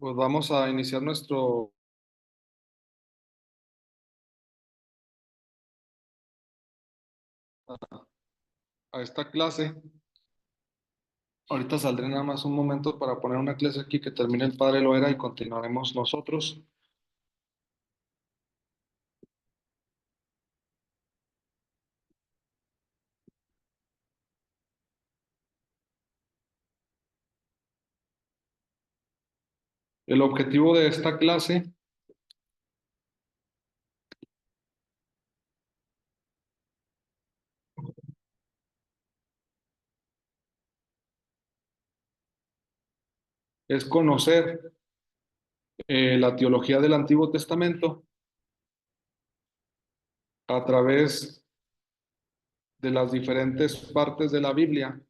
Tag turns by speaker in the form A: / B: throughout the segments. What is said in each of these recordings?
A: Pues vamos a iniciar a esta clase. Ahorita saldré nada más un momento para poner una clase aquí que termine el padre Loera y continuaremos nosotros. El objetivo de esta clase es conocer la teología del Antiguo Testamento a través de las diferentes partes de la Biblia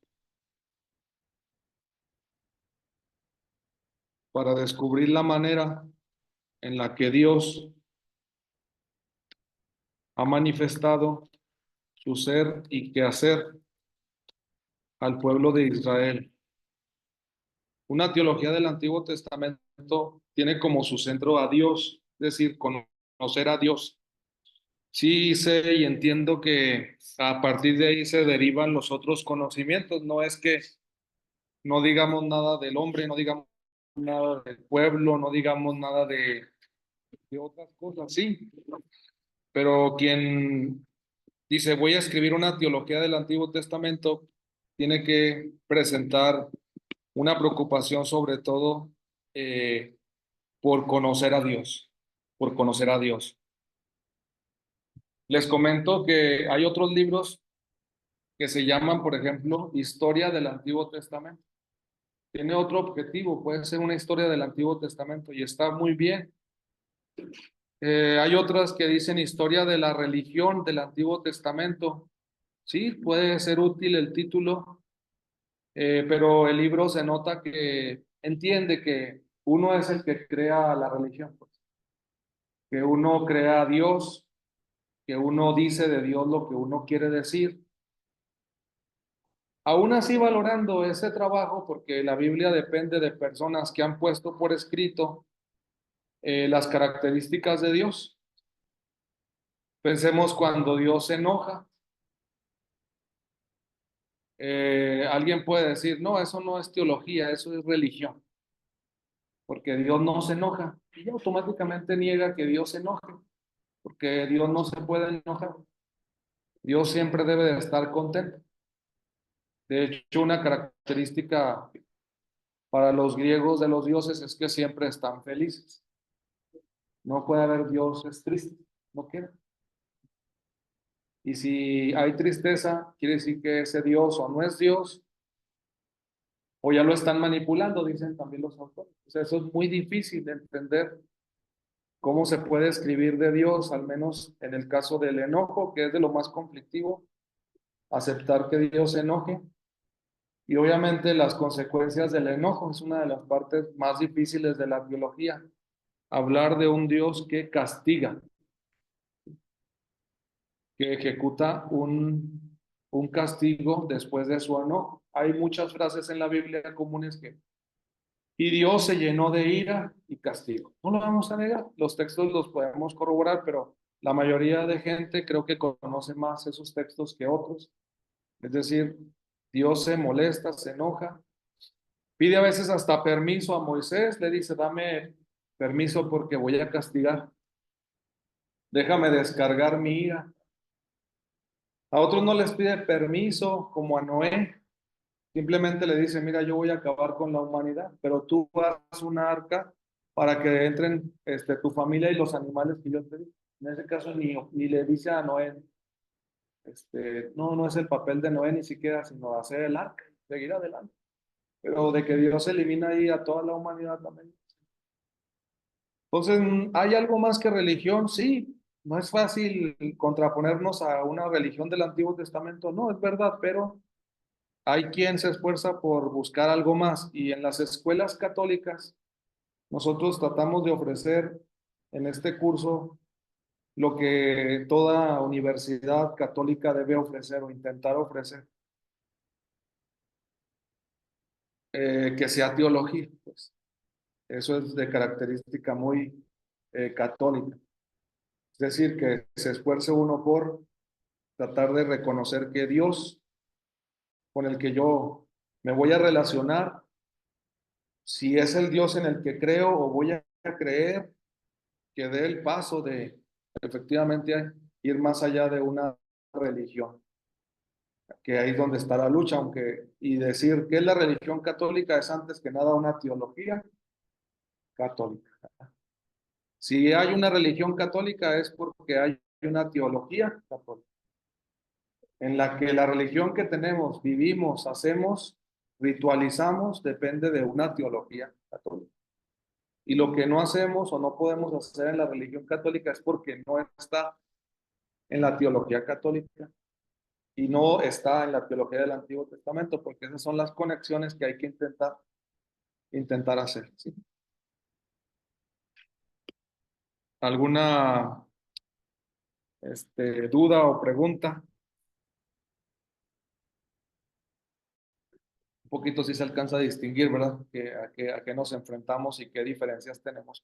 A: para descubrir la manera en la que Dios ha manifestado su ser y quehacer al pueblo de Israel. Una teología del Antiguo Testamento tiene como su centro a Dios, es decir, conocer a Dios. Sí sé y entiendo que a partir de ahí se derivan los otros conocimientos. No es que no digamos nada del hombre, no digamos nada del pueblo, no digamos nada de otras cosas, sí. Pero quien dice voy a escribir una teología del Antiguo Testamento, tiene que presentar una preocupación sobre todo por conocer a Dios, por conocer a Dios. Les comento que hay otros libros que se llaman, por ejemplo, Historia del Antiguo Testamento. Tiene otro objetivo, puede ser una historia del Antiguo Testamento y está muy bien. Hay otras que dicen Historia de la religión del Antiguo Testamento. Sí, puede ser útil el título, pero el libro se nota que entiende que uno es el que crea la religión, pues, que uno crea a Dios, que uno dice de Dios lo que uno quiere decir. Aún así valorando ese trabajo, porque la Biblia depende de personas que han puesto por escrito las características de Dios. Pensemos cuando Dios se enoja. Alguien puede decir, no, eso no es teología, eso es religión, porque Dios no se enoja. Y automáticamente niega que Dios se enoje, porque Dios no se puede enojar. Dios siempre debe de estar contento. De hecho, una característica para los griegos de los dioses es que siempre están felices. No puede haber dioses tristes, no quiere. Y si hay tristeza, quiere decir que ese Dios o no es Dios, o ya lo están manipulando, dicen también los autores. O sea, eso es muy difícil de entender cómo se puede escribir de Dios, al menos en el caso del enojo, que es de lo más conflictivo, aceptar que Dios se enoje. Y obviamente las consecuencias del enojo es una de las partes más difíciles de la biología. Hablar de un Dios que castiga, que ejecuta un castigo después de su enojo. Hay muchas frases en la Biblia comunes que, y Dios se llenó de ira y castigo. No lo vamos a negar, los textos los podemos corroborar, pero la mayoría de gente creo que conoce más esos textos que otros. Es decir, Dios se molesta, se enoja, pide a veces hasta permiso a Moisés, le dice, dame permiso porque voy a castigar, déjame descargar mi ira. A otros no les pide permiso, como a Noé. Simplemente le dice, mira, yo voy a acabar con la humanidad, pero tú haz una arca para que entren tu familia y los animales que yo te di. En ese caso ni le dice a Noé, no, no es el papel de Noé ni siquiera, sino hacer el arca, seguir adelante. Pero de que Dios elimina ahí a toda la humanidad también. Entonces, ¿hay algo más que religión? Sí, no es fácil contraponernos a una religión del Antiguo Testamento, no, es verdad, pero hay quien se esfuerza por buscar algo más y en las escuelas católicas nosotros tratamos de ofrecer en este curso lo que toda universidad católica debe ofrecer o intentar ofrecer, que sea teología, pues. Eso es de característica muy católica. Es decir, que se esfuerce uno por tratar de reconocer que Dios con el que yo me voy a relacionar, si es el Dios en el que creo o voy a creer, que dé el paso de efectivamente ir más allá de una religión, que ahí es donde está la lucha, aunque, y decir que la religión católica es antes que nada una teología católica. Si hay una religión católica es porque hay una teología católica, en la que la religión que tenemos, vivimos, hacemos, ritualizamos, depende de una teología católica. Y lo que no hacemos o no podemos hacer en la religión católica es porque no está en la teología católica y no está en la teología del Antiguo Testamento, porque esas son las conexiones que hay que intentar hacer. ¿Sí? ¿Alguna duda o pregunta? Un poquito sí se alcanza a distinguir, ¿verdad? A qué nos enfrentamos y qué diferencias tenemos.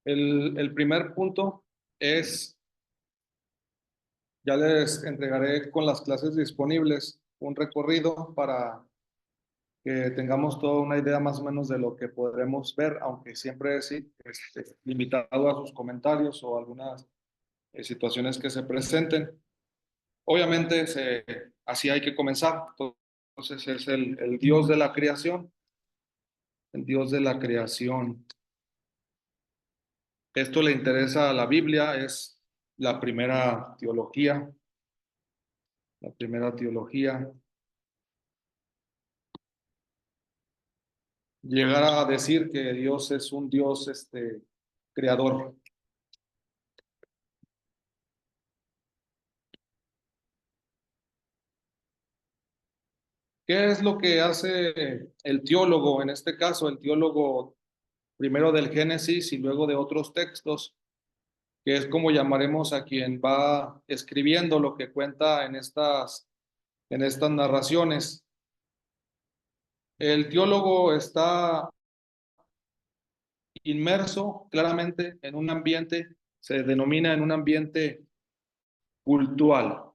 A: El primer punto es, ya les entregaré con las clases disponibles un recorrido para que tengamos toda una idea más o menos de lo que podremos ver, aunque siempre sí, limitado a sus comentarios o algunas situaciones que se presenten. Obviamente, así hay que comenzar. Entonces es el Dios de la creación, el Dios de la creación. Esto le interesa a la Biblia, es la primera teología, la primera teología. Llegar a decir que Dios es un Dios creador. ¿Qué es lo que hace el teólogo? En este caso, el teólogo primero del Génesis y luego de otros textos, que es como llamaremos a quien va escribiendo lo que cuenta en estas narraciones. El teólogo está inmerso claramente en un ambiente, se denomina en un ambiente cultural,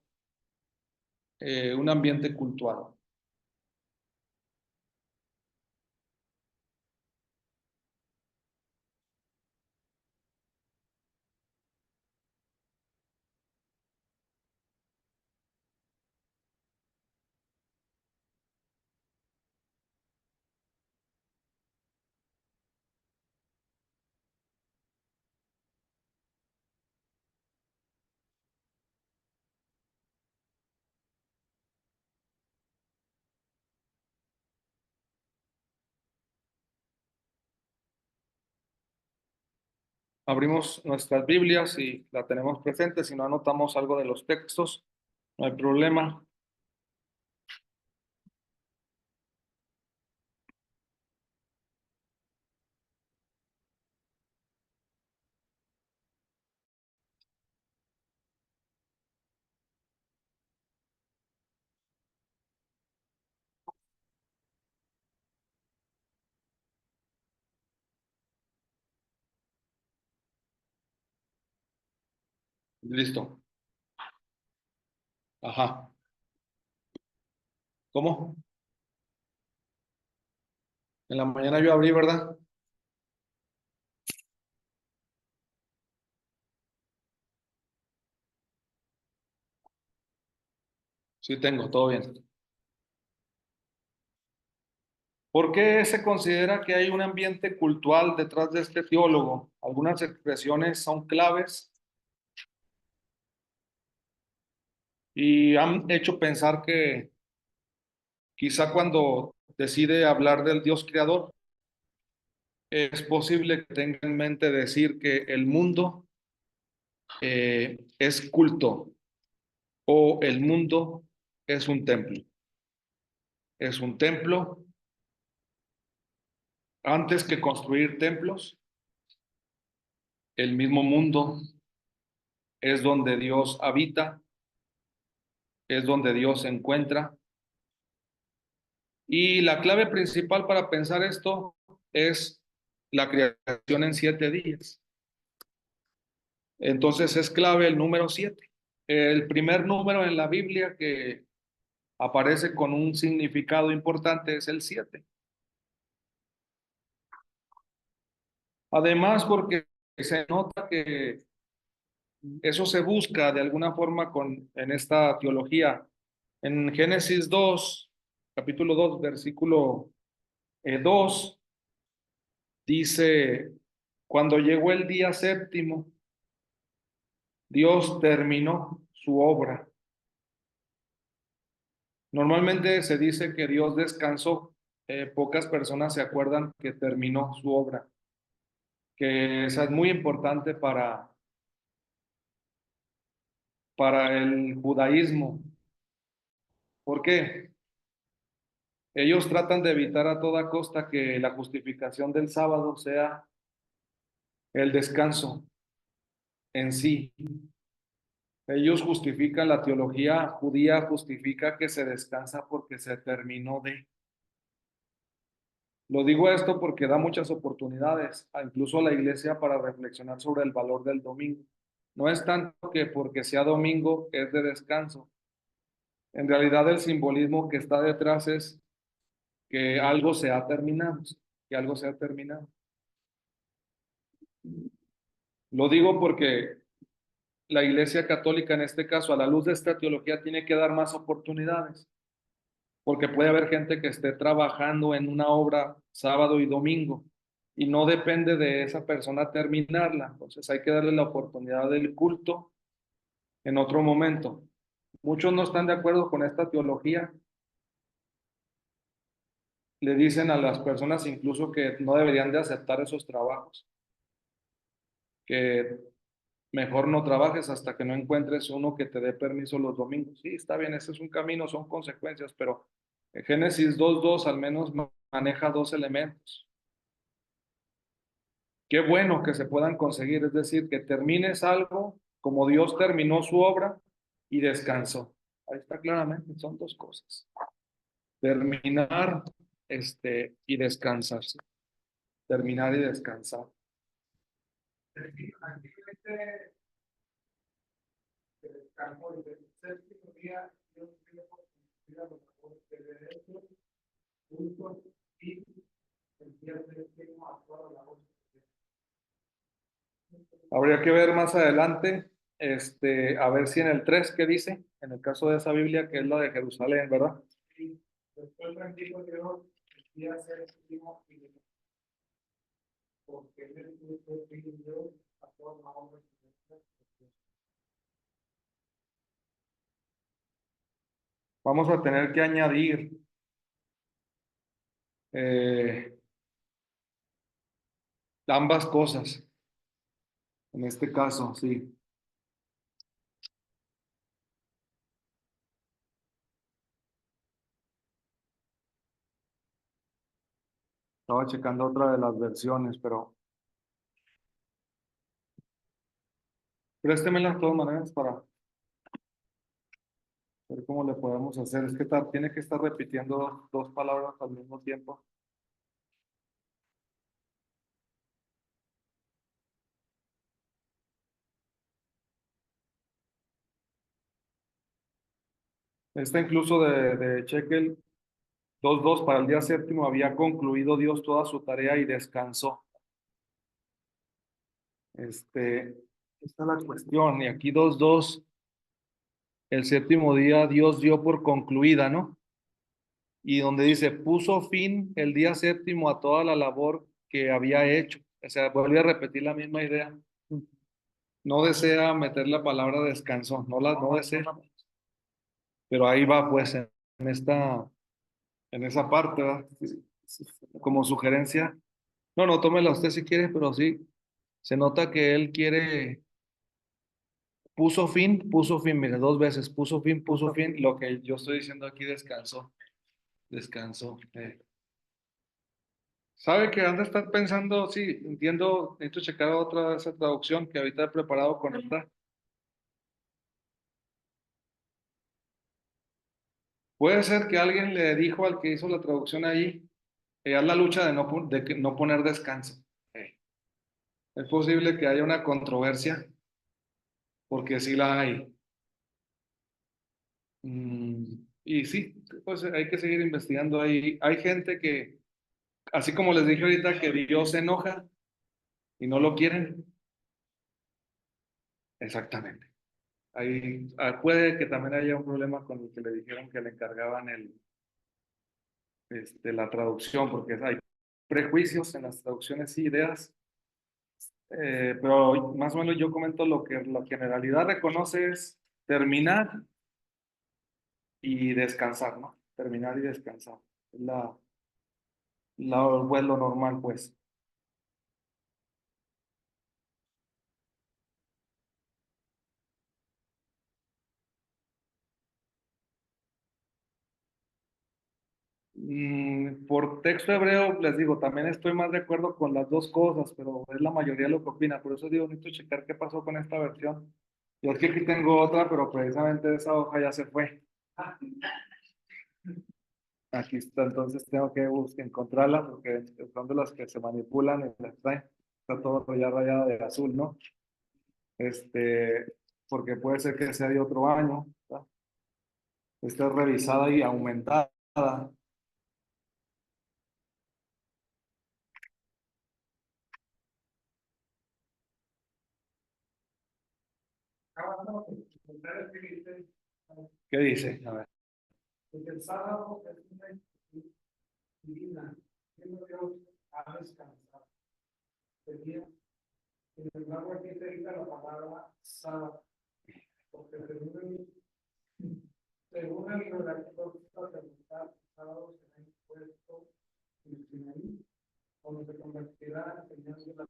A: un ambiente cultural. Abrimos nuestras Biblias y la tenemos presente, si no anotamos algo de los textos, no hay problema. Listo. Ajá. ¿Cómo? En la mañana yo abrí, ¿verdad? Sí tengo, todo bien. ¿Por qué se considera que hay un ambiente cultural detrás de este teólogo? Algunas expresiones son claves y han hecho pensar que quizá cuando decide hablar del Dios creador, es posible que tenga en mente decir que el mundo es culto o el mundo es un templo. Es un templo. Antes que construir templos, el mismo mundo es donde Dios habita, es donde Dios se encuentra. Y la clave principal para pensar esto es la creación en 7 días. Entonces es clave el número 7. El primer número en la Biblia que aparece con un significado importante es el 7. Además, porque se nota que eso se busca de alguna forma en esta teología. En Génesis 2, capítulo 2, versículo 2, dice, cuando llegó el día séptimo, Dios terminó su obra. Normalmente se dice que Dios descansó. Pocas personas se acuerdan que terminó su obra, que esa es muy importante para el judaísmo. ¿Por qué? Ellos tratan de evitar a toda costa que la justificación del sábado sea el descanso en sí. Ellos justifican, la teología judía justifica que se descansa porque se terminó de. Lo digo esto porque da muchas oportunidades, incluso a la iglesia, para reflexionar sobre el valor del domingo. No es tanto que porque sea domingo es de descanso. En realidad el simbolismo que está detrás es que algo se ha terminado, que algo se ha terminado. Lo digo porque la Iglesia Católica, en este caso, a la luz de esta teología, tiene que dar más oportunidades, porque puede haber gente que esté trabajando en una obra sábado y domingo y no depende de esa persona terminarla. Entonces hay que darle la oportunidad del culto en otro momento. Muchos no están de acuerdo con esta teología. Le dicen a las personas incluso que no deberían de aceptar esos trabajos, que mejor no trabajes hasta que no encuentres uno que te dé permiso los domingos. Sí, está bien, ese es un camino, son consecuencias, pero en Génesis 2:2 al menos maneja dos elementos. Qué bueno que se puedan conseguir, es decir, que termines algo como Dios terminó su obra y descansó. Ahí está claramente, son dos cosas. Terminar y descansarse. Terminar y descansar. Habría que ver más adelante, a ver si en el 3 ¿qué dice? En el caso de esa Biblia, que es la de Jerusalén, ¿verdad? Vamos a tener que añadir eh, ambas cosas, en este caso, sí. Estaba checando otra de las versiones, pero préstemela de todas maneras para ver cómo le podemos hacer. Es que tiene que estar repitiendo dos palabras al mismo tiempo. Esta incluso de Shekel 2:2, para el día séptimo había concluido Dios toda su tarea y descansó. Esta es la cuestión. Y aquí 2:2, el séptimo día Dios dio por concluida, ¿no? Y donde dice, puso fin el día séptimo a toda la labor que había hecho. O sea, vuelve a repetir la misma idea. No desea meter la palabra descanso, no desea, pero ahí va pues en esa parte, ¿verdad? Como sugerencia. No, no, tómela usted si quiere, pero sí, se nota que él quiere, puso fin, mire, dos veces, puso fin, lo que yo estoy diciendo aquí descansó, descansó. ¿Sabe que han de estar pensando? Sí, entiendo, necesito checar otra esa traducción que ahorita he preparado con esta. Puede ser que alguien le dijo al que hizo la traducción ahí, es la lucha de no poner descanso. Es posible que haya una controversia, porque sí la hay. Y sí, pues hay que seguir investigando ahí. Hay gente que, así como les dije ahorita, que Dios se enoja y no lo quieren. Exactamente. Ahí puede que también haya un problema con el que le dijeron que le encargaban la traducción, porque hay prejuicios en las traducciones y ideas, pero más o menos yo comento lo que en realidad reconoce es terminar y descansar, ¿no? Terminar y descansar. Es pues, lo normal, pues. Por texto hebreo, les digo, también estoy más de acuerdo con las dos cosas, pero es la mayoría lo que opina. Por eso digo, necesito checar qué pasó con esta versión. Yo es que aquí tengo otra, pero precisamente esa hoja ya se fue. Aquí está, entonces tengo que encontrarla porque son de las que se manipulan y las traen. Está todo ya rayado de azul, ¿no? Porque puede ser que sea de otro año, ¿verdad? Está revisada y aumentada. ¿Qué dice? A ver. Porque el sábado es una divina, siendo Dios ha descansado. Tenía, sin embargo, aquí se dice la palabra sábado, porque según el redactor sacerdotal, sábado será impuesto en Sinaí, donde se convertirá en señal de la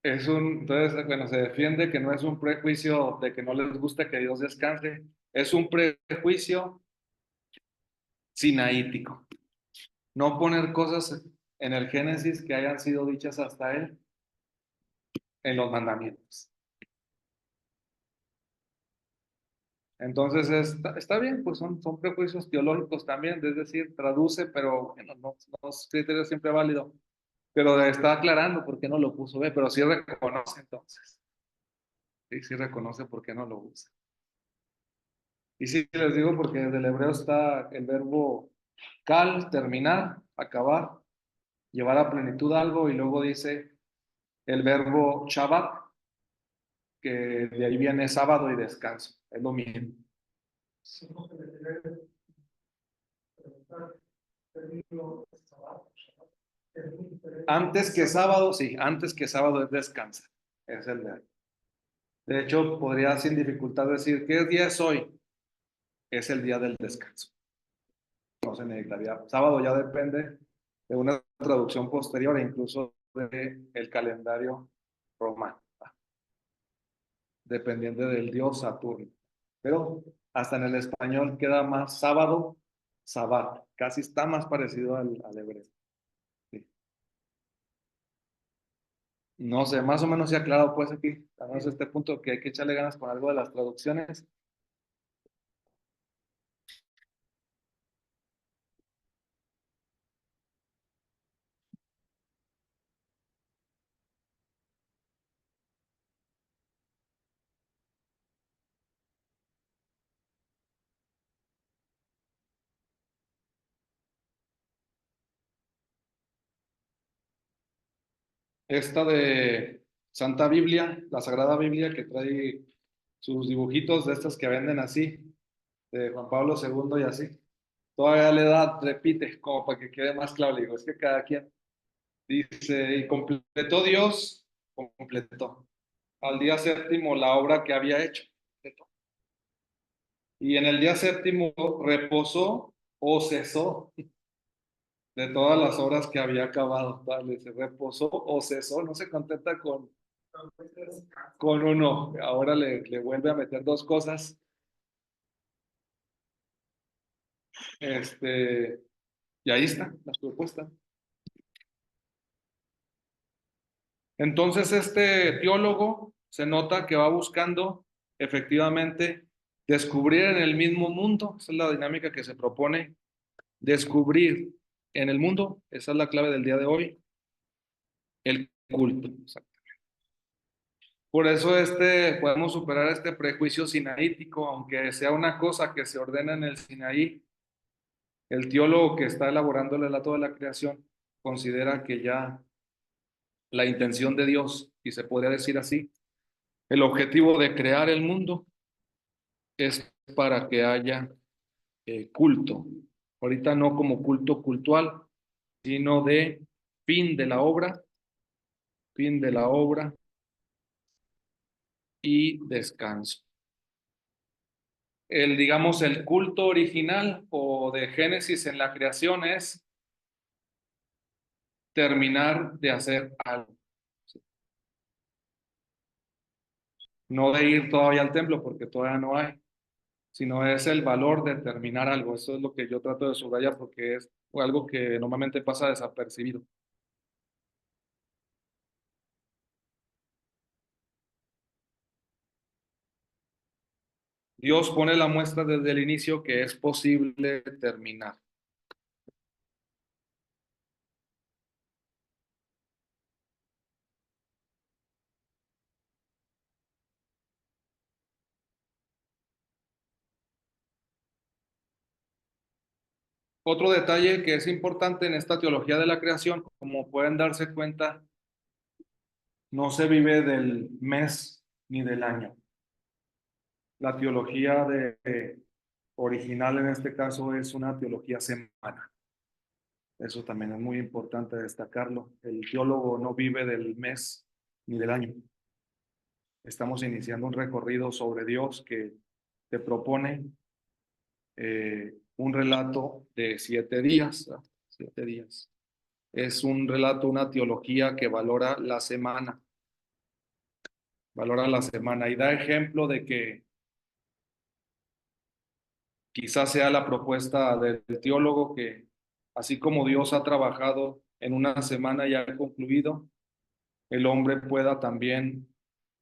A: entonces, bueno, se defiende que no es un prejuicio de que no les gusta que Dios descanse, es un prejuicio sinaítico. No poner cosas en el Génesis que hayan sido dichas hasta él en los mandamientos. Entonces, está bien, pues son prejuicios teológicos también, es decir, traduce, pero bueno, no es criterio siempre válido. Pero está aclarando por qué no lo puso B, pero sí reconoce entonces. Sí reconoce por qué no lo usa. Y sí les digo porque desde el hebreo está el verbo kal, terminar, acabar, llevar a plenitud algo, y luego dice el verbo Shabbat, que de ahí viene sábado y descanso, es lo mismo. Antes que sábado, sí, antes que sábado es descansa, es el de ahí. De hecho, podría sin dificultad decir, ¿qué día es hoy? Es el día del descanso. No se necesitaría. Sábado ya depende de una traducción posterior e incluso del calendario romano, dependiendo del dios Saturno. Pero hasta en el español queda más sábado, sabat, casi está más parecido al hebreo. Sí. No sé, más o menos se ha aclarado pues aquí, al menos este punto que hay que echarle ganas con algo de las traducciones. Esta de Santa Biblia, la Sagrada Biblia, que trae sus dibujitos de estas que venden así, de Juan Pablo II y así, todavía le da, repite, como para que quede más claro. Le digo, es que cada quien dice, y completó Dios, completó. Al día séptimo la obra que había hecho. Completó. Y en el día séptimo reposó o cesó de todas las obras que había acabado. Vale, se reposó o cesó, no se contenta con uno. Ahora le vuelve a meter dos cosas. Y ahí está, las propuestas. Entonces, este teólogo se nota que va buscando efectivamente descubrir en el mismo mundo, esa es la dinámica que se propone, descubrir en el mundo, esa es la clave del día de hoy, el culto. Por eso podemos superar este prejuicio sinaítico, aunque sea una cosa que se ordena en el Sinaí, el teólogo que está elaborando el relato de la creación considera que ya la intención de Dios, y se podría decir así, el objetivo de crear el mundo es para que haya culto. Ahorita no como culto cultual, sino de fin de la obra, fin de la obra y descanso. Digamos, el culto original o de Génesis en la creación es terminar de hacer algo. No de ir todavía al templo porque todavía no hay, sino es el valor de terminar algo. Eso es lo que yo trato de subrayar porque es algo que normalmente pasa desapercibido. Dios pone la muestra desde el inicio que es posible terminar. Otro detalle que es importante en esta teología de la creación, como pueden darse cuenta, no se vive del mes ni del año. La teología original en este caso es una teología semana. Eso también es muy importante destacarlo. El teólogo no vive del mes ni del año. Estamos iniciando un recorrido sobre Dios que te propone un relato de 7 días. 7 días. Es un relato, una teología que valora la semana y da ejemplo de que quizás sea la propuesta del teólogo que así como Dios ha trabajado en una semana y ha concluido, el hombre pueda también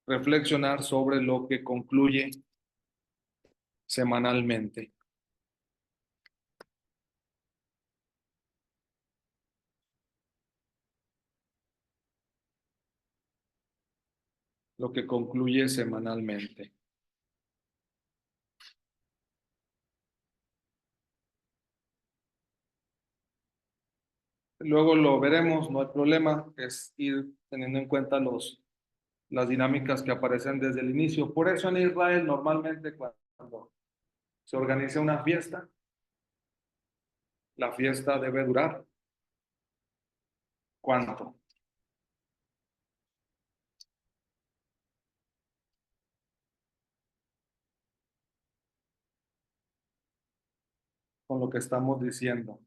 A: reflexionar sobre lo que concluye semanalmente. Lo que concluye semanalmente. Luego lo veremos, no hay problema, es ir teniendo en cuenta las dinámicas que aparecen desde el inicio. Por eso en Israel normalmente cuando se organiza una fiesta, la fiesta debe durar ¿cuánto? Con lo que estamos diciendo.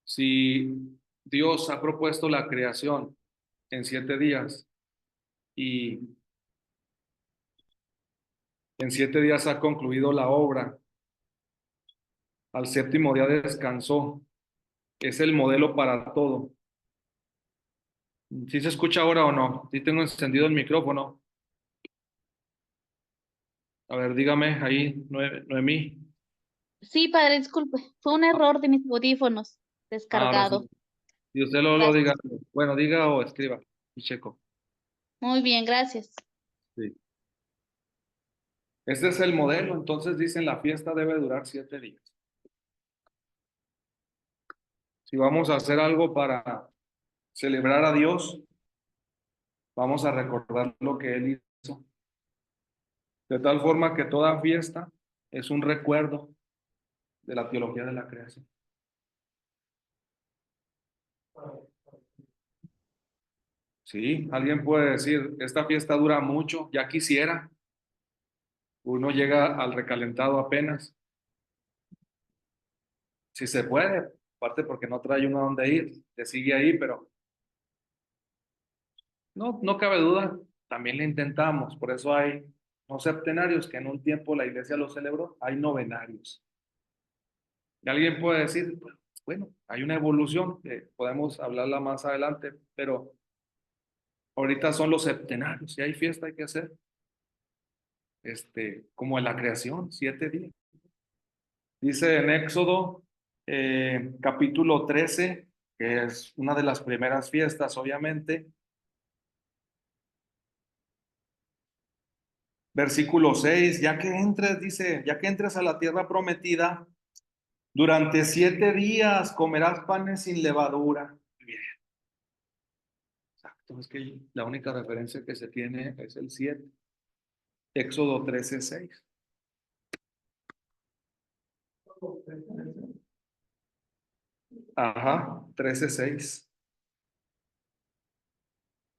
A: Si Dios ha propuesto la creación en 7 días y en 7 días ha concluido la obra, al séptimo día descansó, es el modelo para todo. ¿Sí se escucha ahora o no? ¿Sí tengo encendido el micrófono? A ver, dígame ahí, Noemí.
B: Sí, padre, disculpe. Fue un error de mis audífonos
A: Ahora
B: descargado.
A: sí. Y usted lo diga.
B: Gracias.
A: Bueno, diga o escriba y checo.
B: Muy bien, gracias.
A: Sí. Este es el modelo, entonces dicen la fiesta debe durar 7 días. Si vamos a hacer algo para celebrar a Dios, vamos a recordar lo que Él hizo. De tal forma que toda fiesta es un recuerdo de la teología de la creación. Sí, alguien puede decir, esta fiesta dura mucho, ya quisiera. Uno llega al recalentado apenas, si se puede, aparte porque no trae uno a dónde ir, te sigue ahí, pero no cabe duda, también le intentamos, por eso hay no septenarios, que en un tiempo la iglesia lo celebró, hay novenarios. Y alguien puede decir, bueno, hay una evolución, que podemos hablarla más adelante, pero ahorita son los septenarios, si hay fiesta hay que hacer, como en la creación, 7 días. Dice en Éxodo capítulo 13, que es una de las primeras fiestas, obviamente, versículo 6, ya que entres, dice, ya que entres a la tierra prometida, durante 7 días comerás panes sin levadura. Bien, exacto, es que la única referencia que se tiene es el 7. Éxodo 13, 6. Ajá, 13, 6.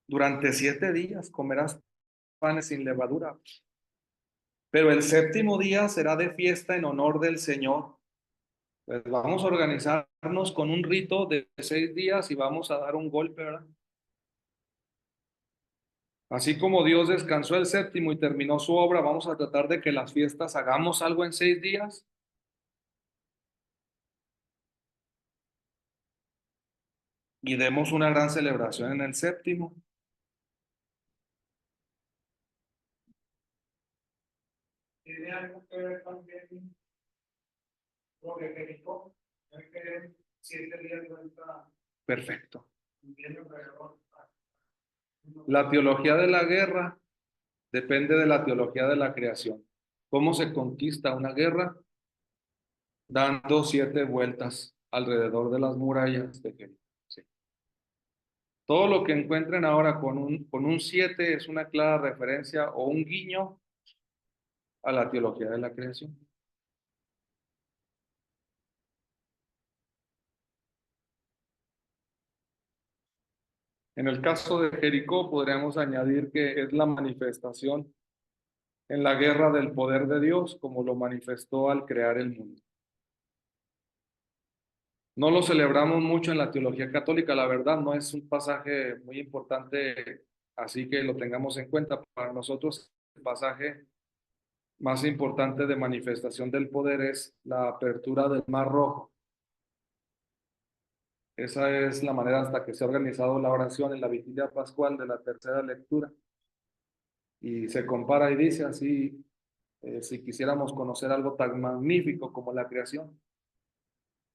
A: Durante 7 días comerás panes sin levadura, pero el séptimo día será de fiesta en honor del Señor. Pues vamos a organizarnos con un rito de 6 días y vamos a dar un golpe, ¿verdad? Así como Dios descansó el séptimo y terminó su obra, vamos a tratar de que las fiestas hagamos algo en 6 días. y demos una gran celebración en el séptimo.
C: Tiene algo que ver también lo que Jericó, es que 7 días vuelta
A: Perfecto.
C: viene alrededor.
A: La teología de la guerra depende de la teología de la creación. ¿Cómo se conquista una guerra? Dando 7 vueltas alrededor de las murallas de Jericó. Sí. Todo lo que encuentren ahora con un 7 es una clara referencia o un guiño a la teología de la creación. En el caso de Jericó, podríamos añadir que es la manifestación en la guerra del poder de Dios, como lo manifestó al crear el mundo. No lo celebramos mucho en la teología católica, la verdad, no es un pasaje muy importante, así que lo tengamos en cuenta. Para nosotros, el pasaje más importante de manifestación del poder es la apertura del Mar Rojo. Esa es la manera hasta que se ha organizado la oración en la vigilia pascual de la tercera lectura. Y se compara y dice así, si quisiéramos conocer algo tan magnífico como la creación,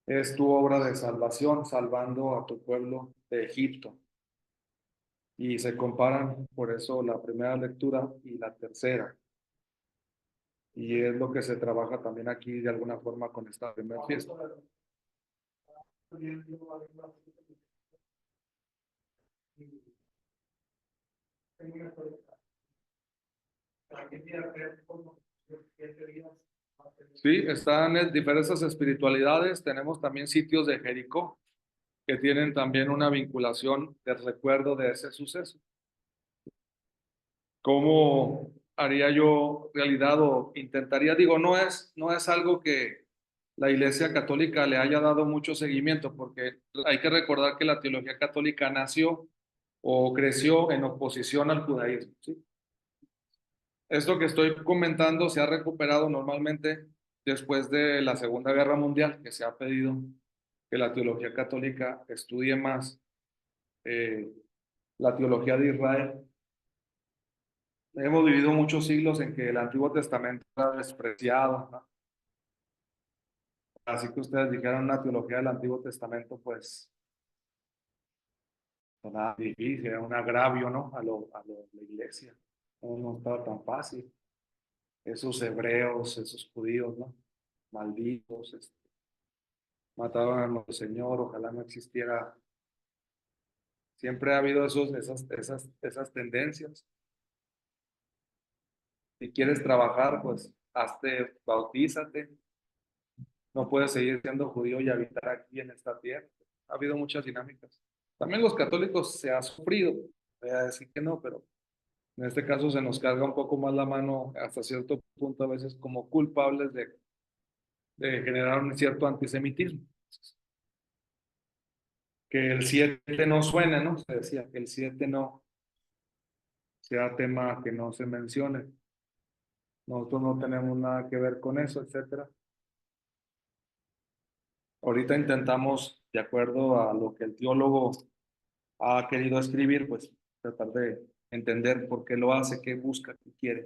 A: es tu obra de salvación, salvando a tu pueblo de Egipto. Y se comparan por eso la primera lectura y la tercera. Y es lo que se trabaja también aquí de alguna forma con esta primera fiesta. Sí, están en diversas espiritualidades. Tenemos también sitios de Jericó que tienen también una vinculación del recuerdo de ese suceso. ¿Cómo haría yo realidad o intentaría? Digo, no es algo que la Iglesia Católica le haya dado mucho seguimiento, porque hay que recordar que la teología católica nació o creció en oposición al judaísmo, ¿sí? Esto que estoy comentando se ha recuperado normalmente después de la Segunda Guerra Mundial, que se ha pedido que la teología católica estudie más eh, la teología de Israel. Hemos vivido muchos siglos en que el Antiguo Testamento era despreciado, ¿no? Así que ustedes dijeran una teología del Antiguo Testamento, pues sonaba difícil, era un agravio, ¿no? La iglesia. No estaba tan fácil. Esos hebreos, esos judíos, ¿no? Malditos, mataban a nuestro Señor, ojalá no existiera. Siempre ha habido esas tendencias. Si quieres trabajar, pues hazte, bautízate. No puedes seguir siendo judío y habitar aquí en esta tierra. Ha habido muchas dinámicas. También los católicos se ha sufrido, voy a decir que no, pero en este caso se nos carga un poco más la mano hasta cierto punto a veces como culpables de generar un cierto antisemitismo. Que el 7 no suene, ¿no? Se decía que el 7 no sea tema que no se mencione. Nosotros no tenemos nada que ver con eso, etcétera. Ahorita intentamos, de acuerdo a lo que el teólogo ha querido escribir, pues tratar de entender por qué lo hace, qué busca, qué quiere.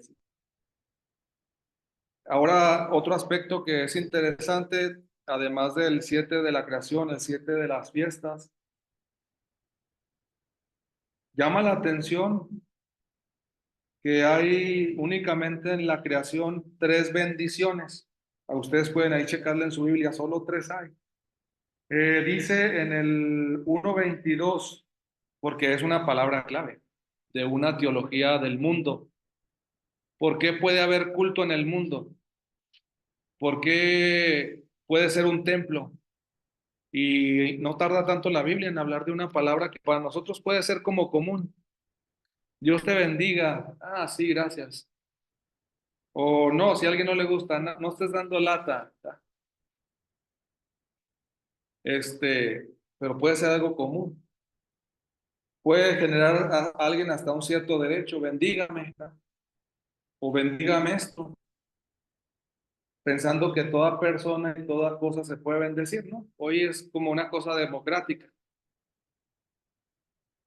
A: Ahora, otro aspecto que es interesante, además del 7 de la creación, el 7 de las fiestas, llama la atención que hay únicamente en la creación 3 bendiciones. A ustedes pueden ahí checarle en su Biblia, solo 3 hay. Dice en el 1:22, porque es una palabra clave de una teología del mundo. ¿Por qué puede haber culto en el mundo? ¿Por qué puede ser un templo? Y no tarda tanto la Biblia en hablar de una palabra que para nosotros puede ser como común. Dios te bendiga. Ah, sí, gracias. O no, si a alguien no le gusta, no, no estés dando lata. Pero puede ser algo común. Puede generar a alguien hasta un cierto derecho. Bendígame, ¿no? O bendígame esto, pensando que toda persona y toda cosa se puede bendecir, ¿no? Hoy es como una cosa democrática.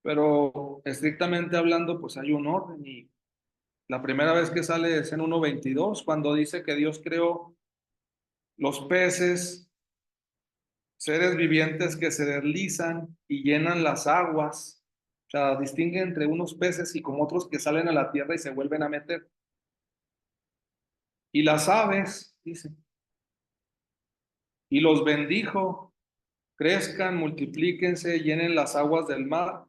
A: Pero estrictamente hablando, pues hay un orden y la primera vez que sale es en 1:22, cuando dice que Dios creó los peces, seres vivientes que se deslizan y llenan las aguas. O sea, distingue entre unos peces y como otros que salen a la tierra y se vuelven a meter. Y las aves, dice, y los bendijo, crezcan, multiplíquense, llenen las aguas del mar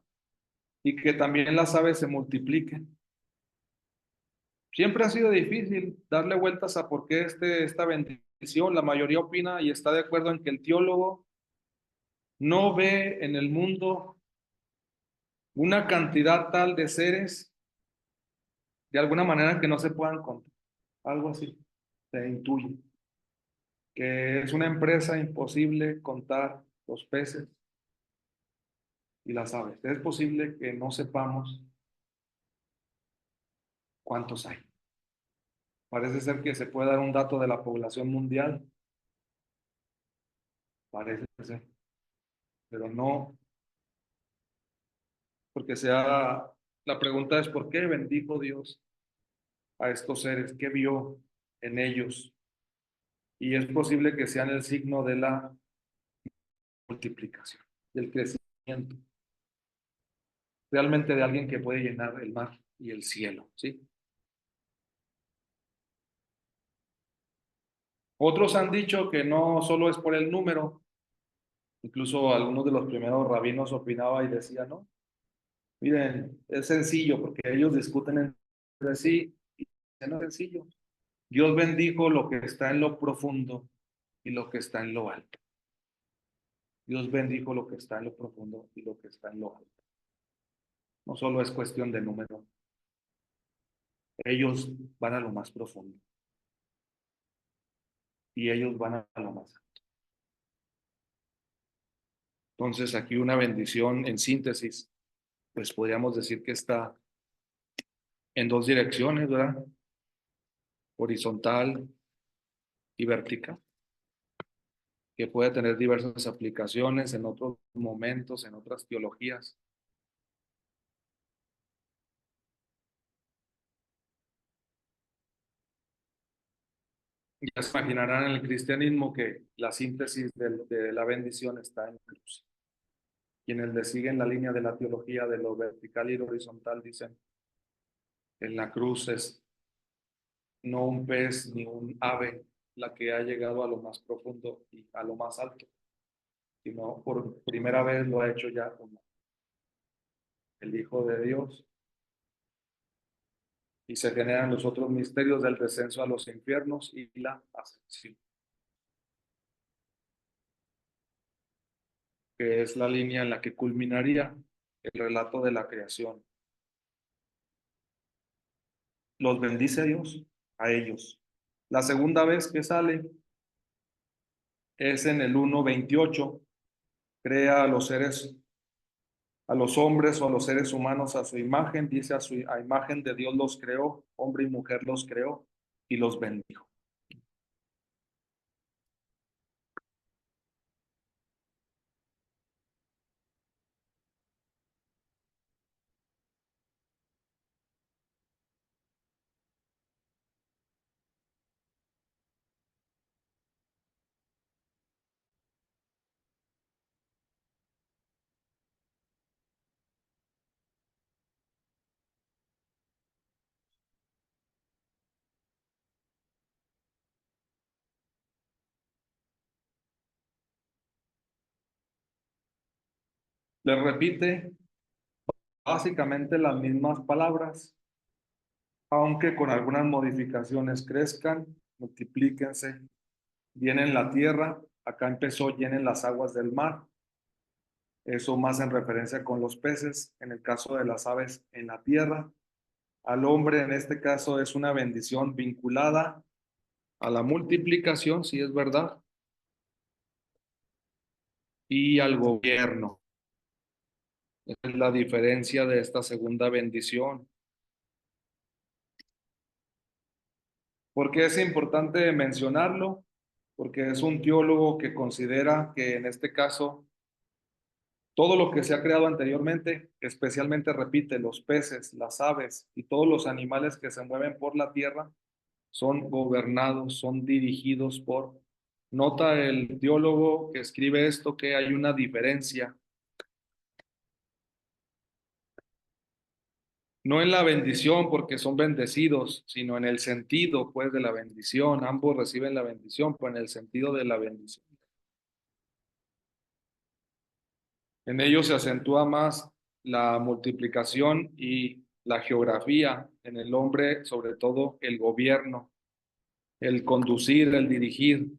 A: y que también las aves se multipliquen. Siempre ha sido difícil darle vueltas a por qué esta bendición. La mayoría opina y está de acuerdo en que el teólogo no ve en el mundo una cantidad tal de seres de alguna manera que no se puedan contar. Algo así se intuye. Que es una empresa imposible contar los peces y las aves. Es posible que no sepamos cuántos hay. Parece ser que se puede dar un dato de la población mundial. Parece ser. Pero no, porque la pregunta es ¿por qué bendijo Dios a estos seres? ¿Qué vio en ellos? Y es posible que sean el signo de la multiplicación, del crecimiento, realmente de alguien que puede llenar el mar y el cielo, ¿sí? Otros han dicho que no solo es por el número, incluso algunos de los primeros rabinos opinaban y decían, no, miren, es sencillo porque ellos discuten entre sí y no es sencillo. Dios bendijo lo que está en lo profundo y lo que está en lo alto. Dios bendijo lo que está en lo profundo y lo que está en lo alto. No solo es cuestión de número. Ellos van a lo más profundo y ellos van a lo más alto. Entonces aquí una bendición en síntesis, pues podríamos decir que está en dos direcciones, ¿verdad? Horizontal y vertical, que puede tener diversas aplicaciones en otros momentos, en otras teologías. Ya se imaginarán en el cristianismo que la síntesis de la bendición está en la cruz. Quienes le siguen la línea de la teología de lo vertical y lo horizontal dicen, en la cruz es no un pez ni un ave la que ha llegado a lo más profundo y a lo más alto, sino por primera vez lo ha hecho ya el Hijo de Dios, y se generan los otros misterios del descenso a los infiernos y la ascensión, que es la línea en la que culminaría el relato de la creación. Los bendice Dios a ellos. La segunda vez que sale es en el 1:28, crea a los seres, a los hombres o a los seres humanos a su imagen, dice a imagen de Dios los creó, hombre y mujer los creó y los bendijo. Le repite básicamente las mismas palabras, aunque con algunas modificaciones: crezcan, multiplíquense, llenen la tierra. Acá empezó llenen las aguas del mar, eso más en referencia con los peces, en el caso de las aves en la tierra. Al hombre en este caso es una bendición vinculada a la multiplicación, si es verdad, y al gobierno. Esa es la diferencia de esta segunda bendición. ¿Por qué es importante mencionarlo? Porque es un teólogo que considera que en este caso Todo lo que se ha creado anteriormente, especialmente, repite, los peces, las aves y todos los animales que se mueven por la tierra, son gobernados, son dirigidos por... Nota el teólogo que escribe esto que hay una diferencia, no en la bendición porque son bendecidos, sino en el sentido, pues, de la bendición. Ambos reciben la bendición, pero en el sentido de la bendición. En ellos se acentúa más la multiplicación y la geografía, en el hombre, sobre todo el gobierno, el conducir, el dirigir.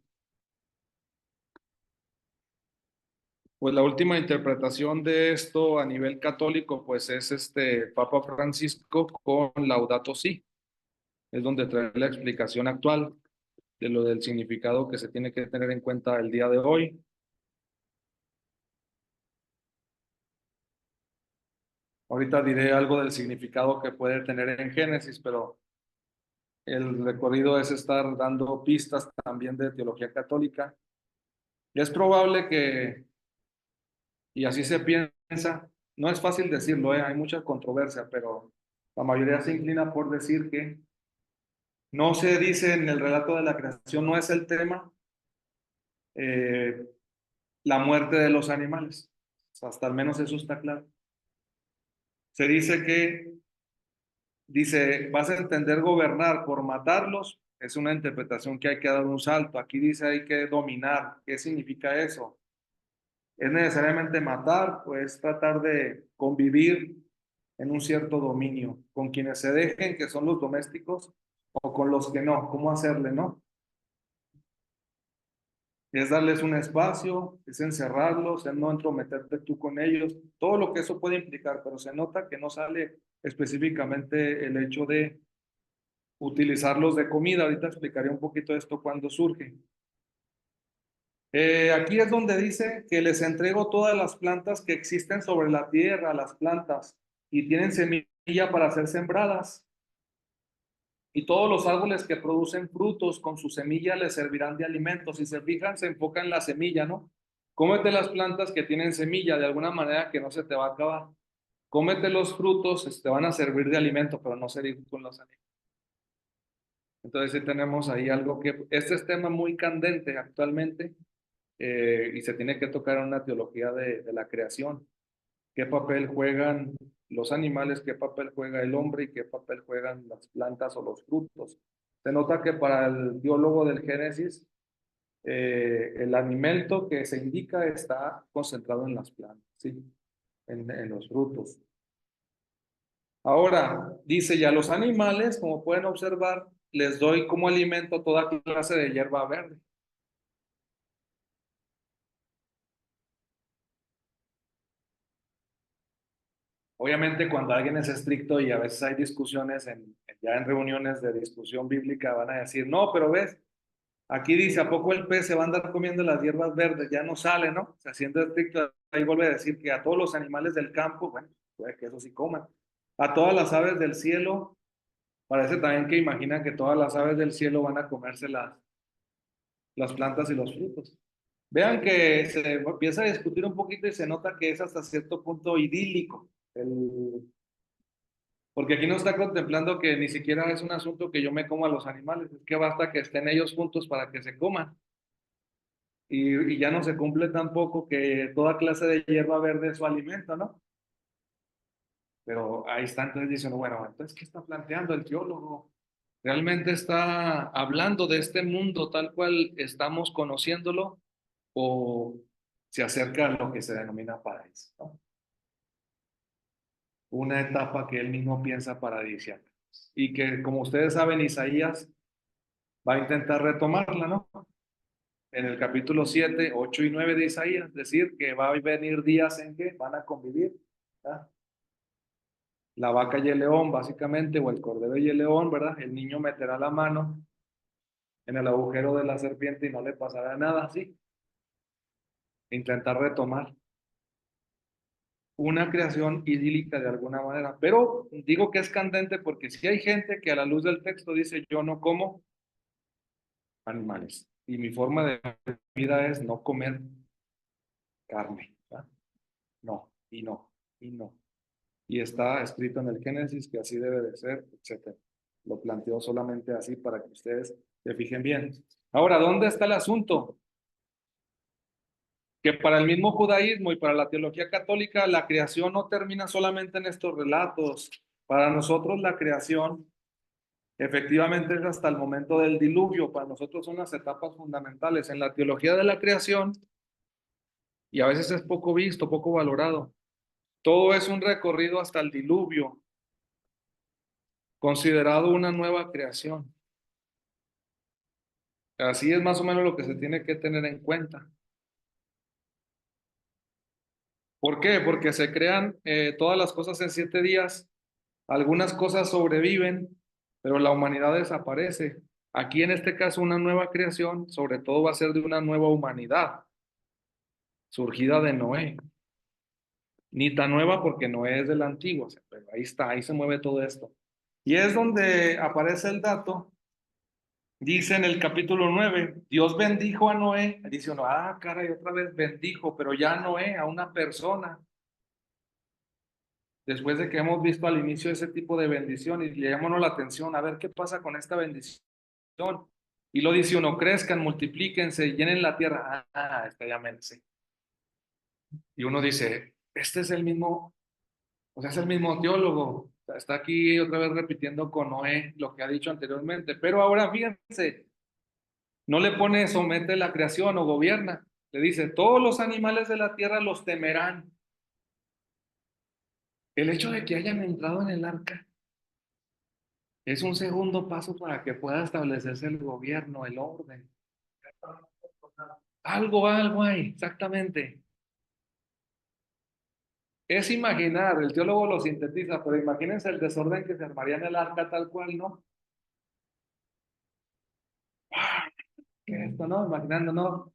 A: Pues la última interpretación de esto a nivel católico, pues es Papa Francisco con Laudato Si, es donde trae la explicación actual de lo del significado que se tiene que tener en cuenta el día de hoy. Ahorita diré algo del significado que puede tener en Génesis, pero el recorrido es estar dando pistas también de teología católica. Y es probable que, y así se piensa, no es fácil decirlo, hay mucha controversia, pero la mayoría se inclina por decir que no se dice en el relato de la creación, no es el tema, eh, la muerte de los animales. Hasta al menos eso está claro. Se dice que, dice, vas a entender gobernar por matarlos, es una interpretación que hay que dar un salto. Aquí dice hay que dominar. ¿Qué significa eso? ¿Es necesariamente matar? Pues tratar de convivir en un cierto dominio con quienes se dejen, que son los domésticos, o con los que no. ¿Cómo hacerle, no? Es darles un espacio, es encerrarlos, es no entrometerte tú con ellos, todo lo que eso puede implicar, pero se nota que no sale específicamente el hecho de utilizarlos de comida. Ahorita explicaré un poquito esto cuando surge. Aquí es donde dice que les entrego todas las plantas que existen sobre la tierra, las plantas, y tienen semilla para ser sembradas. Y todos los árboles que producen frutos con su semilla les servirán de alimento. Si se fijan, se enfoca en la semilla, ¿no? Cómete las plantas que tienen semilla de alguna manera que no se te va a acabar. Cómete los frutos, te van a servir de alimento, pero no servir con los animales. Entonces sí tenemos ahí algo que, este es tema muy candente actualmente, y se tiene que tocar en una teología de la creación. ¿Qué papel juegan los animales? ¿Qué papel juega el hombre? ¿Y qué papel juegan las plantas o los frutos? Se nota que para el teólogo del Génesis, el alimento que se indica está concentrado en las plantas, ¿sí? En los frutos. Ahora, dice ya los animales, como pueden observar, les doy como alimento toda clase de hierba verde. Obviamente cuando alguien es estricto y a veces hay discusiones ya en reuniones de discusión bíblica van a decir, no, pero ves, aquí dice, ¿a poco el pez se va a andar comiendo las hierbas verdes? Ya no sale, ¿no? O sea, siendo estricto, ahí vuelve a decir que a todos los animales del campo, bueno, puede que eso sí coman. A todas las aves del cielo, parece también que imaginan que todas las aves del cielo van a comerse las plantas y los frutos. Vean que se empieza a discutir un poquito y se nota que es hasta cierto punto idílico. Porque aquí no está contemplando que ni siquiera es un asunto que yo me coma a los animales, es que basta que estén ellos juntos para que se coman. Y ya no se cumple tampoco que toda clase de hierba verde es su alimento, ¿no? Pero ahí está entonces diciendo, bueno, entonces, ¿qué está planteando el teólogo? ¿Realmente está hablando de este mundo tal cual estamos conociéndolo o se acerca a lo que se denomina paraíso, ¿no? Una etapa que él mismo piensa paradisíaca y que, como ustedes saben, Isaías va a intentar retomarla, ¿no? En el capítulo 7, 8 y 9 de Isaías, decir que va a venir días en que van a convivir, ¿verdad? La vaca y el león, básicamente, o el cordero y el león, ¿verdad? El niño meterá la mano en el agujero de la serpiente y no le pasará nada, ¿sí? Intentar retomar una creación idílica de alguna manera. Pero digo que es candente porque si hay gente que a la luz del texto dice, yo no como animales y mi forma de vida es no comer carne, ¿verdad? no, y no, y no. Y está escrito en el Génesis que así debe de ser, etcétera. Lo planteó solamente así para que ustedes se fijen bien. Ahora, ¿dónde está el asunto? Que para el mismo judaísmo y para la teología católica, la creación no termina solamente en estos relatos. Para nosotros la creación efectivamente es hasta el momento del diluvio. Para nosotros son las etapas fundamentales. En la teología de la creación, y a veces es poco visto, poco valorado, todo es un recorrido hasta el diluvio, considerado una nueva creación. Así es más o menos lo que se tiene que tener en cuenta. ¿Por qué? Porque se crean todas las cosas en 7 días, algunas cosas sobreviven, pero la humanidad desaparece. Aquí en este caso una nueva creación, sobre todo va a ser de una nueva humanidad, surgida de Noé. Ni tan nueva porque Noé es de la antigua, pero ahí está, ahí se mueve todo esto. Y es donde aparece el dato. Dice en el capítulo 9, Dios bendijo a Noé. Dice uno, caray, otra vez bendijo, pero ya Noé, a una persona. Después de que hemos visto al inicio ese tipo de bendición y le llamamos la atención, a ver qué pasa con esta bendición. Y lo dice uno, crezcan, multiplíquense, llenen la tierra. Está ya mense. Y uno dice, este es el mismo, o sea, es el mismo teólogo. Está aquí otra vez repitiendo con Noé lo que ha dicho anteriormente. Pero ahora fíjense, no le pone somete la creación o gobierna. Le dice, todos los animales de la tierra los temerán. El hecho de que hayan entrado en el arca es un segundo paso para que pueda establecerse el gobierno, el orden. Algo hay, exactamente. Es imaginar, el teólogo lo sintetiza, pero imagínense el desorden que se armaría en el arca tal cual, ¿no? ¿Qué es esto, no? Imaginando, ¿no?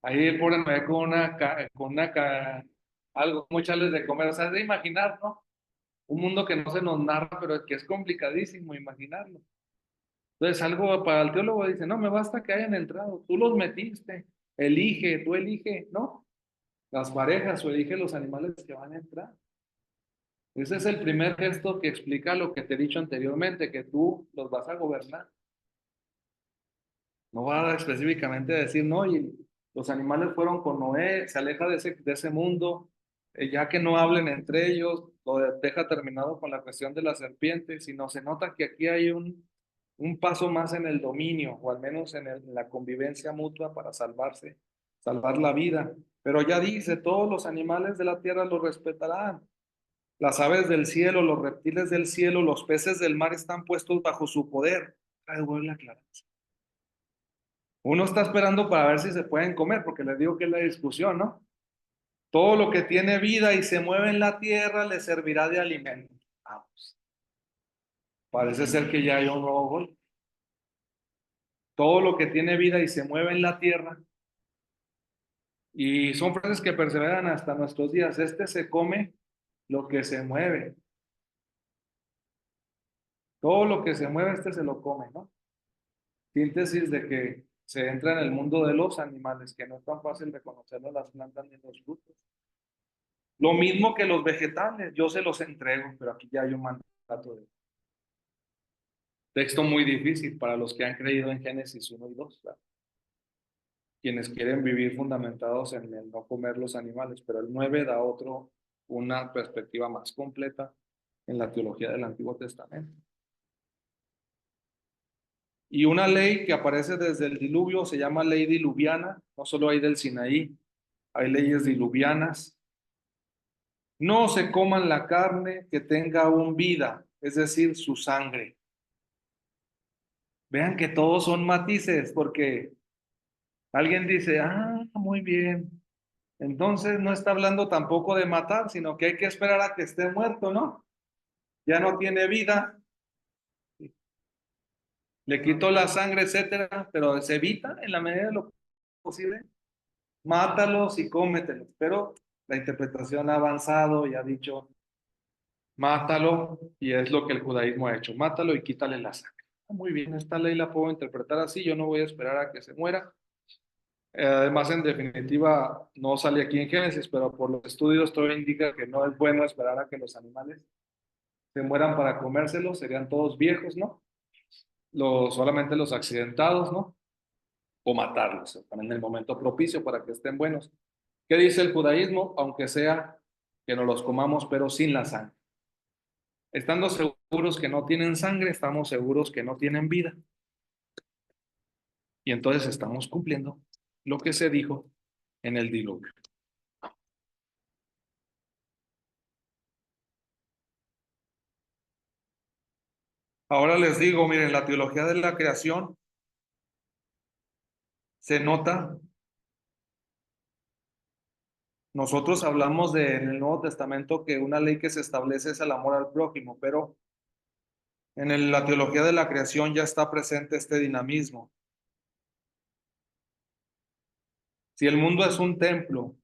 A: Ahí el pobre me algo, como echarles de comer, o sea, es de imaginar, ¿no? Un mundo que no se nos narra, pero que es complicadísimo imaginarlo. Entonces, algo para el teólogo dice, no, me basta que hayan entrado, tú los metiste, tú elige, ¿no? Las parejas o elige los animales que van a entrar. Ese es el primer gesto que explica lo que te he dicho anteriormente, que tú los vas a gobernar. No va a específicamente decir, no, y los animales fueron con Noé, se aleja de ese mundo, ya que no hablen entre ellos, lo deja terminado con la cuestión de la serpiente, sino se nota que aquí hay un paso más en el dominio, o al menos en la convivencia mutua para salvar la vida. Pero ya dice, todos los animales de la tierra los respetarán. Las aves del cielo, los reptiles del cielo, los peces del mar están puestos bajo su poder. Vuelve a aclarar. Uno está esperando para ver si se pueden comer, porque les digo que es la discusión, ¿no? Todo lo que tiene vida y se mueve en la tierra le servirá de alimento. Vamos. Parece ser que ya hay un nuevo gol. Todo lo que tiene vida y se mueve en la tierra. Y son frases que perseveran hasta nuestros días. Este se come lo que se mueve. Todo lo que se mueve, este se lo come, ¿no? Síntesis de que se entra en el mundo de los animales, que no es tan fácil reconocerlo las plantas ni los frutos. Lo mismo que los vegetales, yo se los entrego, pero aquí ya hay un mandato de texto muy difícil para los que han creído en Génesis 1 y 2, ¿verdad? Quienes quieren vivir fundamentados en el no comer los animales, pero el 9 da una perspectiva más completa en la teología del Antiguo Testamento. Y una ley que aparece desde el diluvio se llama ley diluviana, no solo hay del Sinaí, hay leyes diluvianas. No se coman la carne que tenga aún vida, es decir, su sangre. Vean que todos son matices, porque alguien dice, muy bien, entonces no está hablando tampoco de matar, sino que hay que esperar a que esté muerto, ¿no? Ya no tiene vida, le quitó la sangre, etcétera, pero se evita en la medida de lo posible, mátalos y cómetelos, pero la interpretación ha avanzado y ha dicho, mátalo, y es lo que el judaísmo ha hecho, mátalo y quítale la sangre. Muy bien, esta ley la puedo interpretar así, yo no voy a esperar a que se muera. Además, en definitiva, no sale aquí en Génesis, pero por los estudios todo indica que no es bueno esperar a que los animales se mueran para comérselos, serían todos viejos, ¿no? Solamente los accidentados, ¿no? O matarlos, también en el momento propicio para que estén buenos. ¿Qué dice el judaísmo? Aunque sea que no los comamos, pero sin la sangre. Estando seguros que no tienen sangre, estamos seguros que no tienen vida. Y entonces estamos cumpliendo lo que se dijo en el diluvio. Ahora les digo, miren, la teología de la creación se nota. Nosotros hablamos en el Nuevo Testamento que una ley que se establece es el amor al prójimo, pero en la teología de la creación ya está presente este dinamismo. Si el mundo es un templo,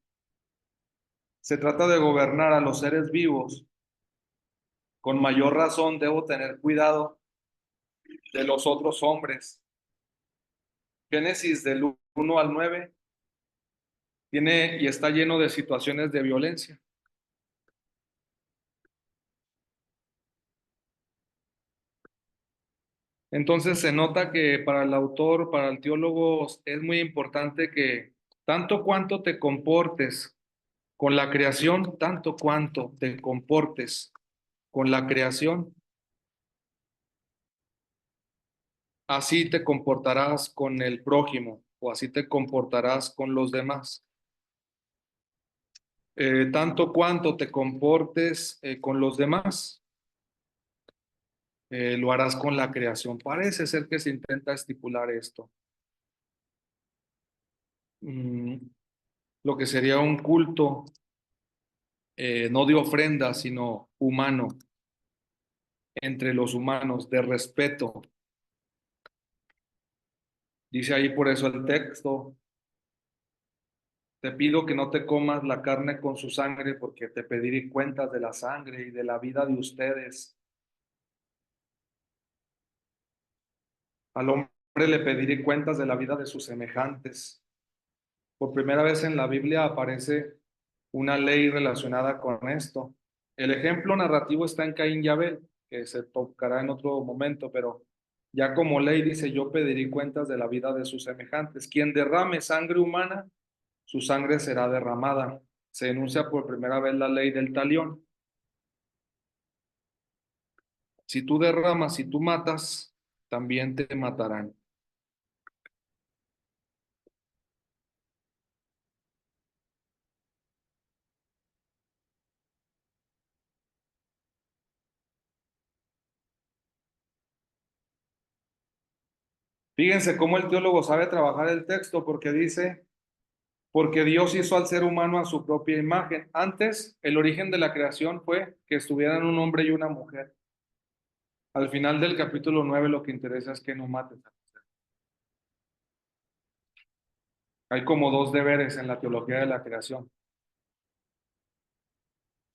A: se trata de gobernar a los seres vivos, con mayor razón debo tener cuidado de los otros hombres. Génesis del 1 al 9 tiene y está lleno de situaciones de violencia. Entonces se nota que para el autor, para el teólogo, es muy importante que tanto cuanto te comportes con la creación, tanto cuanto te comportes con la creación, así te comportarás con el prójimo o así te comportarás con los demás. Tanto cuanto te comportes con los demás, lo harás con la creación. Parece ser que se intenta estipular esto. Mm, lo que sería un culto, no de ofrenda, sino humano, entre los humanos, de respeto. Dice ahí por eso el texto, te pido que no te comas la carne con su sangre, porque te pediré cuentas de la sangre y de la vida de ustedes. Al hombre le pediré cuentas de la vida de sus semejantes. Por primera vez en la Biblia aparece una ley relacionada con esto. El ejemplo narrativo está en Caín y Abel, que se tocará en otro momento, pero ya como ley dice, yo pediré cuentas de la vida de sus semejantes. Quien derrame sangre humana, su sangre será derramada. Se enuncia por primera vez la ley del talión. Si tú derramas, si tú matas, también te matarán. Fíjense cómo el teólogo sabe trabajar el texto porque dice, porque Dios hizo al ser humano a su propia imagen. Antes, el origen de la creación fue que estuvieran un hombre y una mujer. Al final del capítulo 9 lo que interesa es que no mates. Hay como dos deberes en la teología de la creación.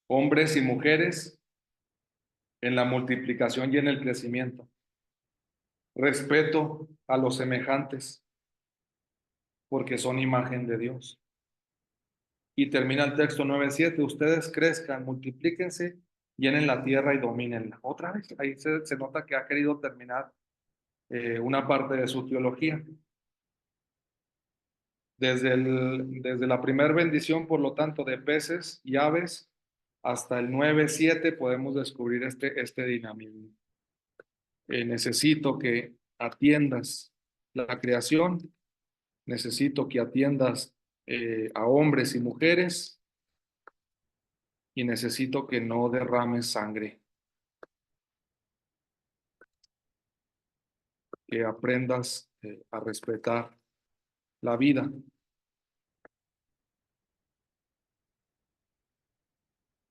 A: Hombres y mujeres en la multiplicación y en el crecimiento. Respeto a los semejantes porque son imagen de Dios. Y termina el texto 9:7, ustedes crezcan, multiplíquense, llenen la tierra y domínenla. Otra vez, ahí se nota que ha querido terminar una parte de su teología. Desde la primera bendición, por lo tanto, de peces y aves, hasta el 9:7 podemos descubrir este dinamismo. Necesito que atiendas la creación, necesito que atiendas a hombres y mujeres y necesito que no derrames sangre, que aprendas a respetar la vida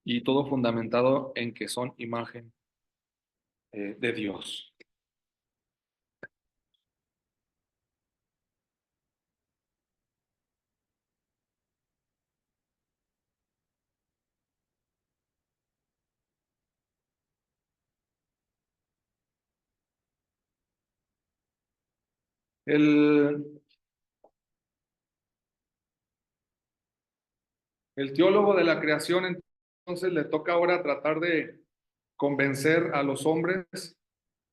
A: y todo fundamentado en que son imagen de Dios. El, El teólogo de la creación entonces le toca ahora tratar de convencer a los hombres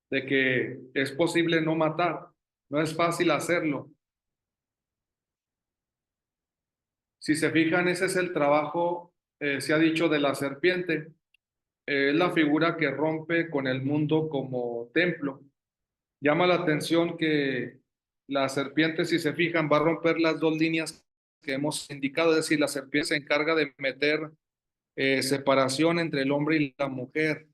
A: de que es posible no matar, no es fácil hacerlo. Si se fijan, ese es el trabajo, se ha dicho, de la serpiente. Es la figura que rompe con el mundo como templo. Llama la atención que la serpiente, si se fijan, va a romper las dos líneas que hemos indicado, es decir, la serpiente se encarga de meter separación entre el hombre y la mujer.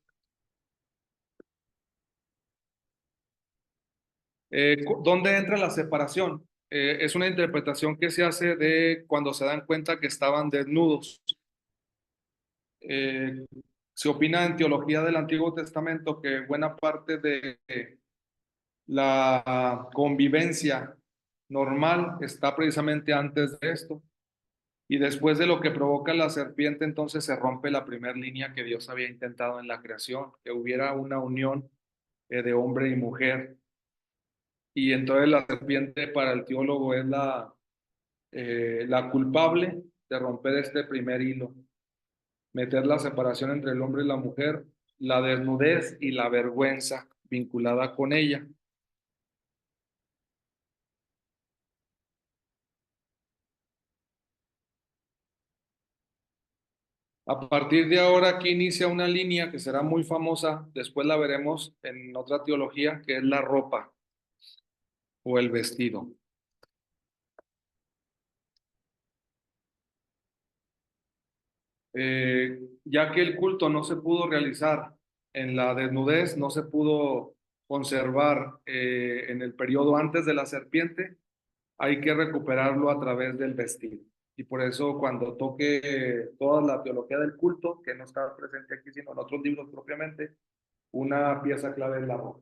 A: ¿Dónde entra la separación? Es una interpretación que se hace de cuando se dan cuenta que estaban desnudos. Eh, Se opina en teología del Antiguo Testamento que buena parte de la convivencia normal está precisamente antes de esto. Y después de lo que provoca la serpiente, entonces se rompe la primera línea que Dios había intentado en la creación, que hubiera una unión de hombre y mujer. Y entonces la serpiente para el teólogo es la culpable de romper este primer hilo, meter la separación entre el hombre y la mujer, la desnudez y la vergüenza vinculada con ella. A partir de ahora aquí inicia una línea que será muy famosa, después la veremos en otra teología, que es la ropa o el vestido. Ya que el culto no se pudo realizar en la desnudez, no se pudo conservar en el periodo antes de la serpiente, hay que recuperarlo a través del vestido. Y por eso cuando toque toda la teología del culto, que no está presente aquí, sino en otros libros propiamente, una pieza clave es la ropa,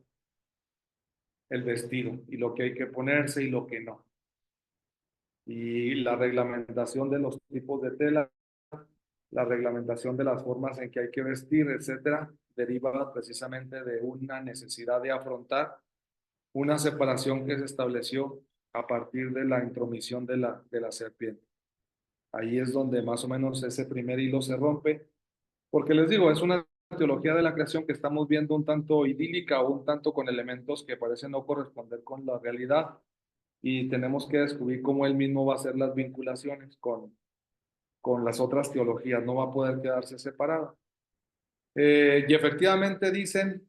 A: el vestido, y lo que hay que ponerse y lo que no. Y la reglamentación de los tipos de tela, la reglamentación de las formas en que hay que vestir, etcétera, deriva precisamente de una necesidad de afrontar una separación que se estableció a partir de la intromisión de la serpiente. Ahí es donde más o menos ese primer hilo se rompe, porque les digo, es una teología de la creación que estamos viendo un tanto idílica o un tanto con elementos que parecen no corresponder con la realidad, y tenemos que descubrir cómo él mismo va a hacer las vinculaciones con las otras teologías, no va a poder quedarse separada. Y efectivamente dicen,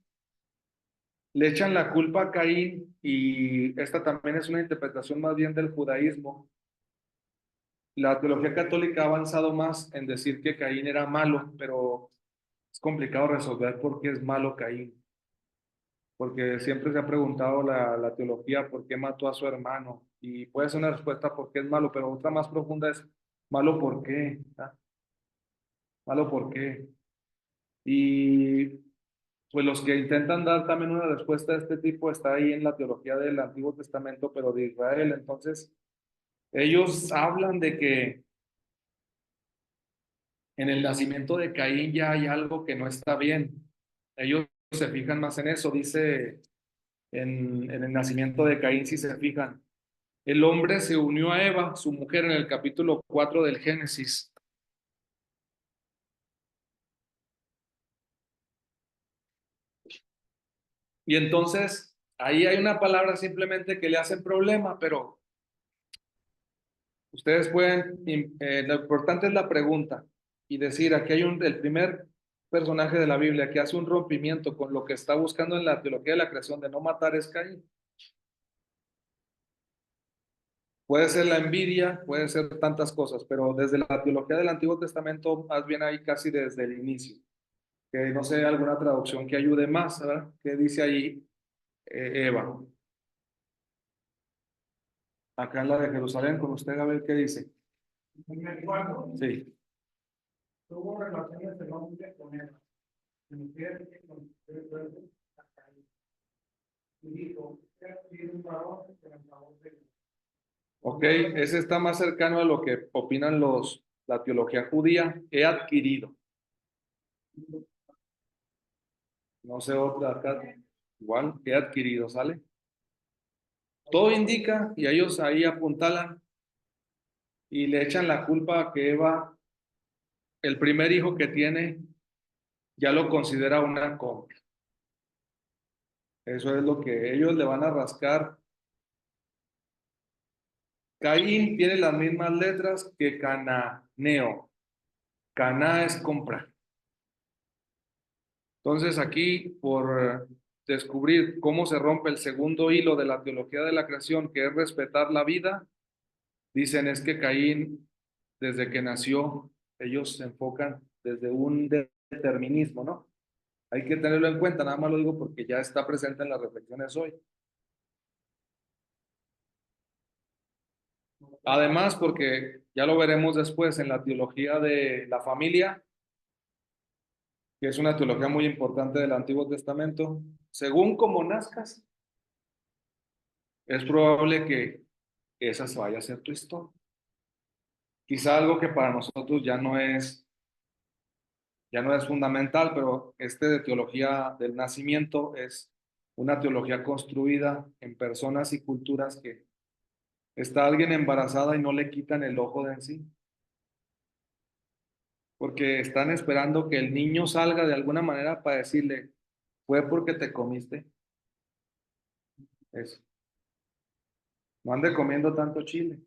A: le echan la culpa a Caín, y esta también es una interpretación más bien del judaísmo. La teología católica ha avanzado más en decir que Caín era malo, pero es complicado resolver por qué es malo Caín, porque siempre se ha preguntado la teología por qué mató a su hermano, y puede ser una respuesta por qué es malo, pero otra más profunda es malo por qué, ¿ah? Malo por qué. Y pues los que intentan dar también una respuesta de este tipo está ahí en la teología del Antiguo Testamento, pero de Israel. Entonces, ellos hablan de que en el nacimiento de Caín ya hay algo que no está bien. Ellos se fijan más en eso, dice en el nacimiento de Caín, si se fijan. El hombre se unió a Eva, su mujer, en el capítulo 4 del Génesis. Y entonces, ahí hay una palabra simplemente que le hace problema, pero ustedes pueden, lo importante es la pregunta y decir, aquí hay el primer personaje de la Biblia que hace un rompimiento con lo que está buscando en la teología de la creación de no matar es Caín. Puede ser la envidia, puede ser tantas cosas, pero desde la teología del Antiguo Testamento, más bien ahí casi desde el inicio. Que no sé, alguna traducción que ayude más, ¿verdad? ¿Qué dice ahí Eva? Acá en la de Jerusalén, con usted a ver qué dice.
C: En el cuarto,
A: Sí.
C: tuvo relaciones el hombre con Eva, mujer que con el cuerpo y dijo, he adquirido un varón por el favor de Dios.
A: Ok, ese está más cercano a lo que opinan la teología judía. He adquirido. No sé otra acá. Igual, he adquirido, ¿sale? Todo indica, y ellos ahí apuntalan y le echan la culpa a que Eva el primer hijo que tiene ya lo considera una compra. Eso es lo que ellos le van a rascar. Caín tiene las mismas letras que cananeo. Caná es comprar. Entonces aquí, por descubrir cómo se rompe el segundo hilo de la teología de la creación, que es respetar la vida, dicen es que Caín, desde que nació, ellos se enfocan desde un determinismo, ¿no? Hay que tenerlo en cuenta, nada más lo digo porque ya está presente en las reflexiones hoy. Además, porque ya lo veremos después en la teología de la familia, que es una teología muy importante del Antiguo Testamento, según como nazcas, es probable que esa vaya a ser tu historia. Quizá algo que para nosotros ya no es fundamental, pero de teología del nacimiento es una teología construida en personas y culturas que está alguien embarazada y no le quitan el ojo de en sí, porque están esperando que el niño salga de alguna manera para decirle, fue porque te comiste eso. No ande comiendo tanto chile,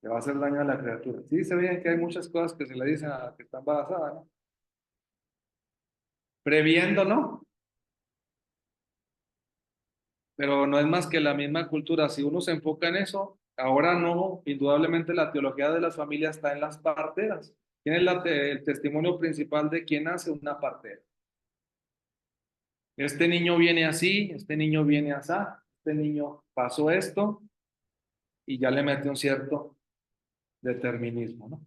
A: le va a hacer daño a la criatura. Sí, se ve que hay muchas cosas que se le dicen a la que está embarazada, ¿no? Previendo, ¿no? Pero no es más que la misma cultura. Si uno se enfoca en eso, ahora no, indudablemente la teología de las familias está en las parteras. ¿Quién es el testimonio principal de quién hace una partera? Este niño viene así, este niño viene así, este niño pasó esto y ya le mete un cierto determinismo, ¿no?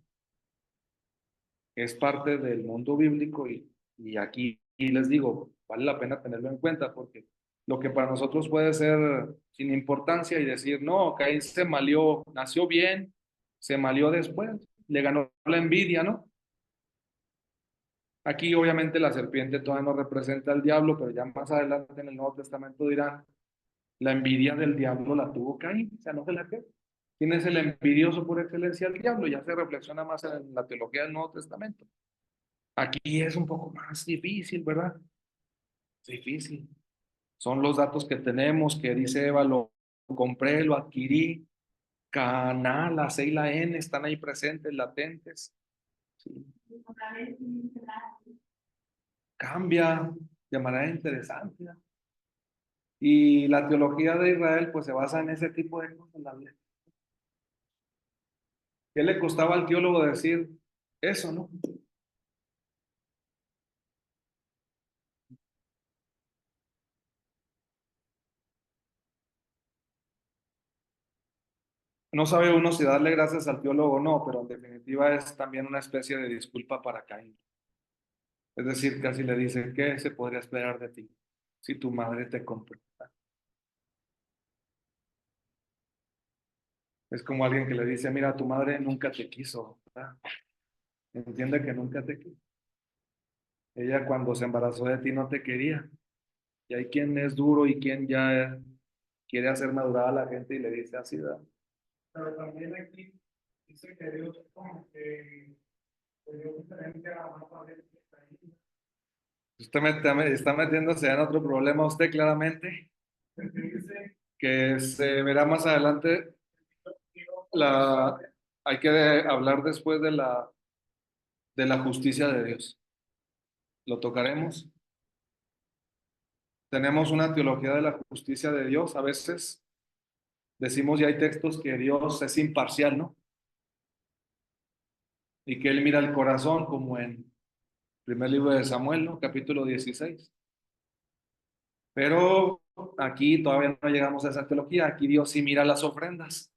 A: Es parte del mundo bíblico y aquí y les digo, vale la pena tenerlo en cuenta porque lo que para nosotros puede ser sin importancia y decir, no, Caín se malió, nació bien, se malió después, le ganó la envidia, ¿no? Aquí obviamente la serpiente todavía no representa al diablo, pero ya más adelante en el Nuevo Testamento dirán, la envidia del diablo la tuvo Caín, o sea, no se la qué. ¿Quién es el envidioso por excelencia? El diablo, ya se reflexiona más en la teología del Nuevo Testamento. Aquí es un poco más difícil, ¿verdad? Es difícil. Son los datos que tenemos, que dice Eva, lo compré, lo adquirí. Caná, la C y la N están ahí presentes, latentes. Sí. Cambia de manera interesante. Y la teología de Israel, pues se basa en ese tipo de cosas. ¿Qué le costaba al teólogo decir eso, no? No sabe uno si darle gracias al teólogo o no, pero en definitiva es también una especie de disculpa para Caín. Es decir, casi le dice, ¿qué se podría esperar de ti si tu madre te compró? Es como alguien que le dice, mira, tu madre nunca te quiso, ¿verdad? Entiende que nunca te quiso. Ella cuando se embarazó de ti no te quería. Y hay quien es duro y quien ya quiere hacer madurar a la gente y le dice así, ¿verdad?
C: Pero también aquí dice que Dios como que dio diferente a una pareja que está ahí.
A: Usted está metiéndose en otro problema, usted claramente,
C: Porque dice,
A: que se verá más adelante. Hay que hablar después de la justicia de Dios. Lo tocaremos. Tenemos una teología de la justicia de Dios. A veces decimos y hay textos que Dios es imparcial, ¿no? Y que Él mira el corazón, como en primer libro de Samuel, ¿no? Capítulo 16. Pero aquí todavía no llegamos a esa teología. Aquí Dios sí mira las ofrendas.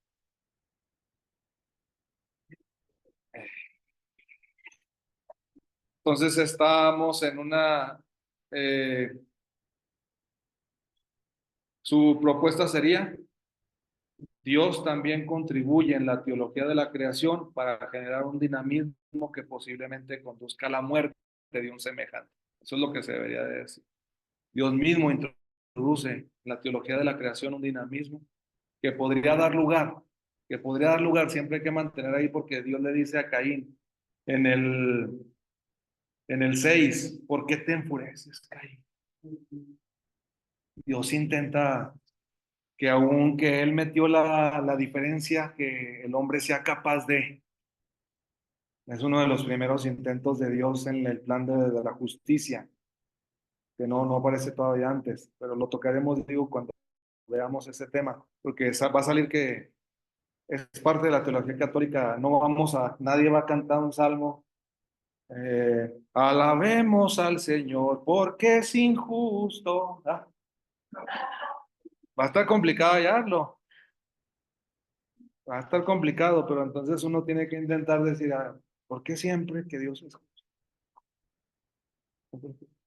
A: Entonces estamos en su propuesta sería, Dios también contribuye en la teología de la creación para generar un dinamismo que posiblemente conduzca a la muerte de un semejante. Eso es lo que se debería de decir. Dios mismo introduce en la teología de la creación un dinamismo que podría dar lugar, siempre hay que mantener ahí porque Dios le dice a Caín, En el 6, ¿por qué te enfureces, Caín? Dios intenta que aunque Él metió la diferencia, que el hombre sea capaz de. Es uno de los primeros intentos de Dios en el plan de la justicia, que no aparece todavía antes, pero lo tocaremos, digo, cuando veamos ese tema, porque va a salir que es parte de la teología católica. Nadie va a cantar un salmo. Alabemos al Señor porque es injusto. Va a estar complicado hallarlo. Va a estar complicado, pero entonces uno tiene que intentar decir, ¿por qué siempre que Dios es justo?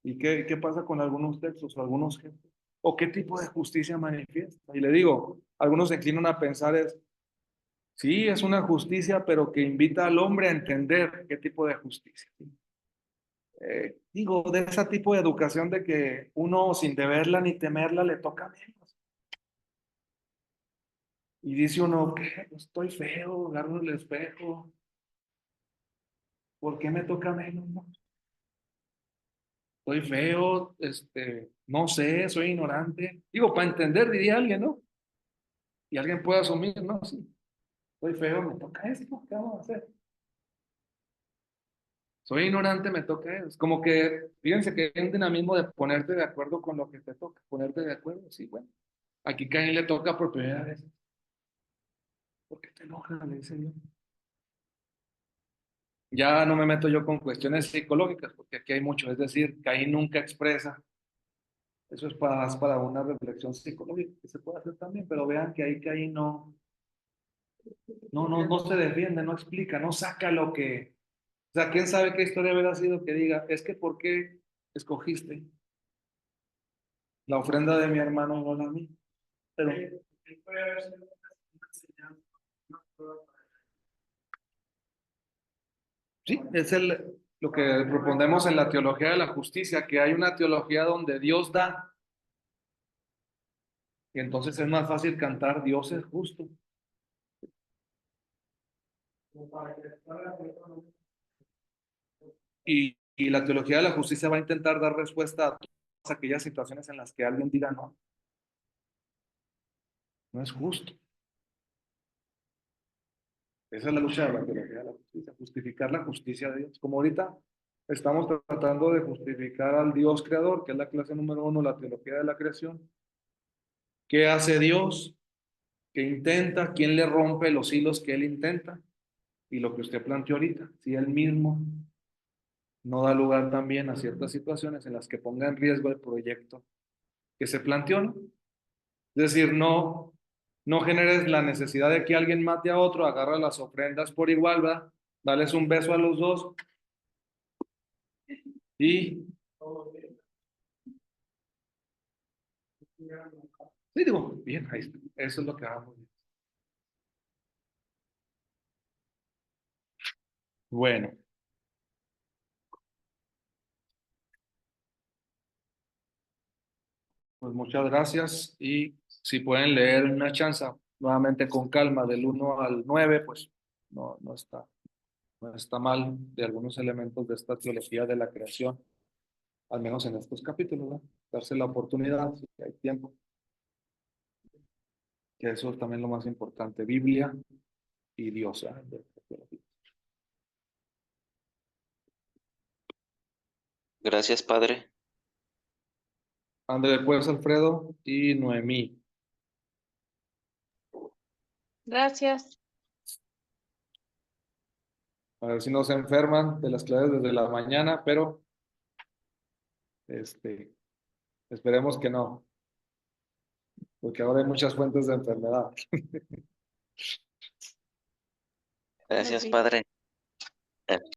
A: ¿Y qué pasa con algunos textos o algunos ejemplos? ¿O qué tipo de justicia manifiesta? Y le digo, algunos se inclinan a pensar sí, es una justicia, pero que invita al hombre a entender qué tipo de justicia. Digo, de ese tipo de educación de que uno sin deberla ni temerla le toca menos. Y dice uno, ¿qué? Estoy feo, agarro el espejo. ¿Por qué me toca menos? No? Estoy feo, no sé, soy ignorante. Digo, para entender, diría alguien, ¿no? Y alguien puede asumir, no, sí, soy feo, me toca esto, ¿qué vamos a hacer? Soy ignorante, me toca eso. Es como que, fíjense que hay un dinamismo de ponerte de acuerdo con lo que te toca, ponerte de acuerdo, sí, bueno. Aquí Caín le toca por primera vez. ¿Por qué te enojas? Le dice Dios. Ya no me meto yo con cuestiones psicológicas, porque aquí hay mucho, es decir, Caín nunca expresa. Eso es para una reflexión psicológica que se puede hacer también, pero vean que ahí Caín no se defiende, no explica, no saca lo que. O sea, quién sabe qué historia habrá sido que diga, es que ¿por qué escogiste la ofrenda de mi hermano y no la mía? Pero
C: Puede haber sido una enseñanza, una prueba.
A: sí, es lo que proponemos en la teología de la justicia, que hay una teología donde Dios da, y entonces es más fácil cantar Dios es justo. Y la teología de la justicia va a intentar dar respuesta a todas aquellas situaciones en las que alguien diga no es justo. Esa es la lucha de la teología de la justicia, justificar la justicia de Dios. Como ahorita estamos tratando de justificar al Dios creador, que es la clase número 1, la teología de la creación. ¿Qué hace Dios? ¿Qué intenta? ¿Quién le rompe los hilos que él intenta? Y lo que usted planteó ahorita, si él mismo no da lugar también a ciertas situaciones en las que ponga en riesgo el proyecto que se planteó, ¿no? Es decir, no generes la necesidad de que alguien mate a otro, agarra las ofrendas por igual, ¿verdad? Dales un beso a los dos y, sí, digo, bien, ahí está. Eso es lo que hagamos. Bueno, pues muchas gracias y si pueden leer una chanza nuevamente con calma del 1 al 9, pues no está mal de algunos elementos de esta teología de la creación, al menos en estos capítulos, ¿no? Darse la oportunidad, si hay tiempo, que eso es también lo más importante, Biblia y Dios.
D: Gracias, Padre.
A: Ándale pues, Alfredo y Noemí.
B: Gracias.
A: A ver si no se enferman de las clases desde la mañana, pero esperemos que no, porque ahora hay muchas fuentes de enfermedad.
D: Gracias,
B: Sí.
D: Padre.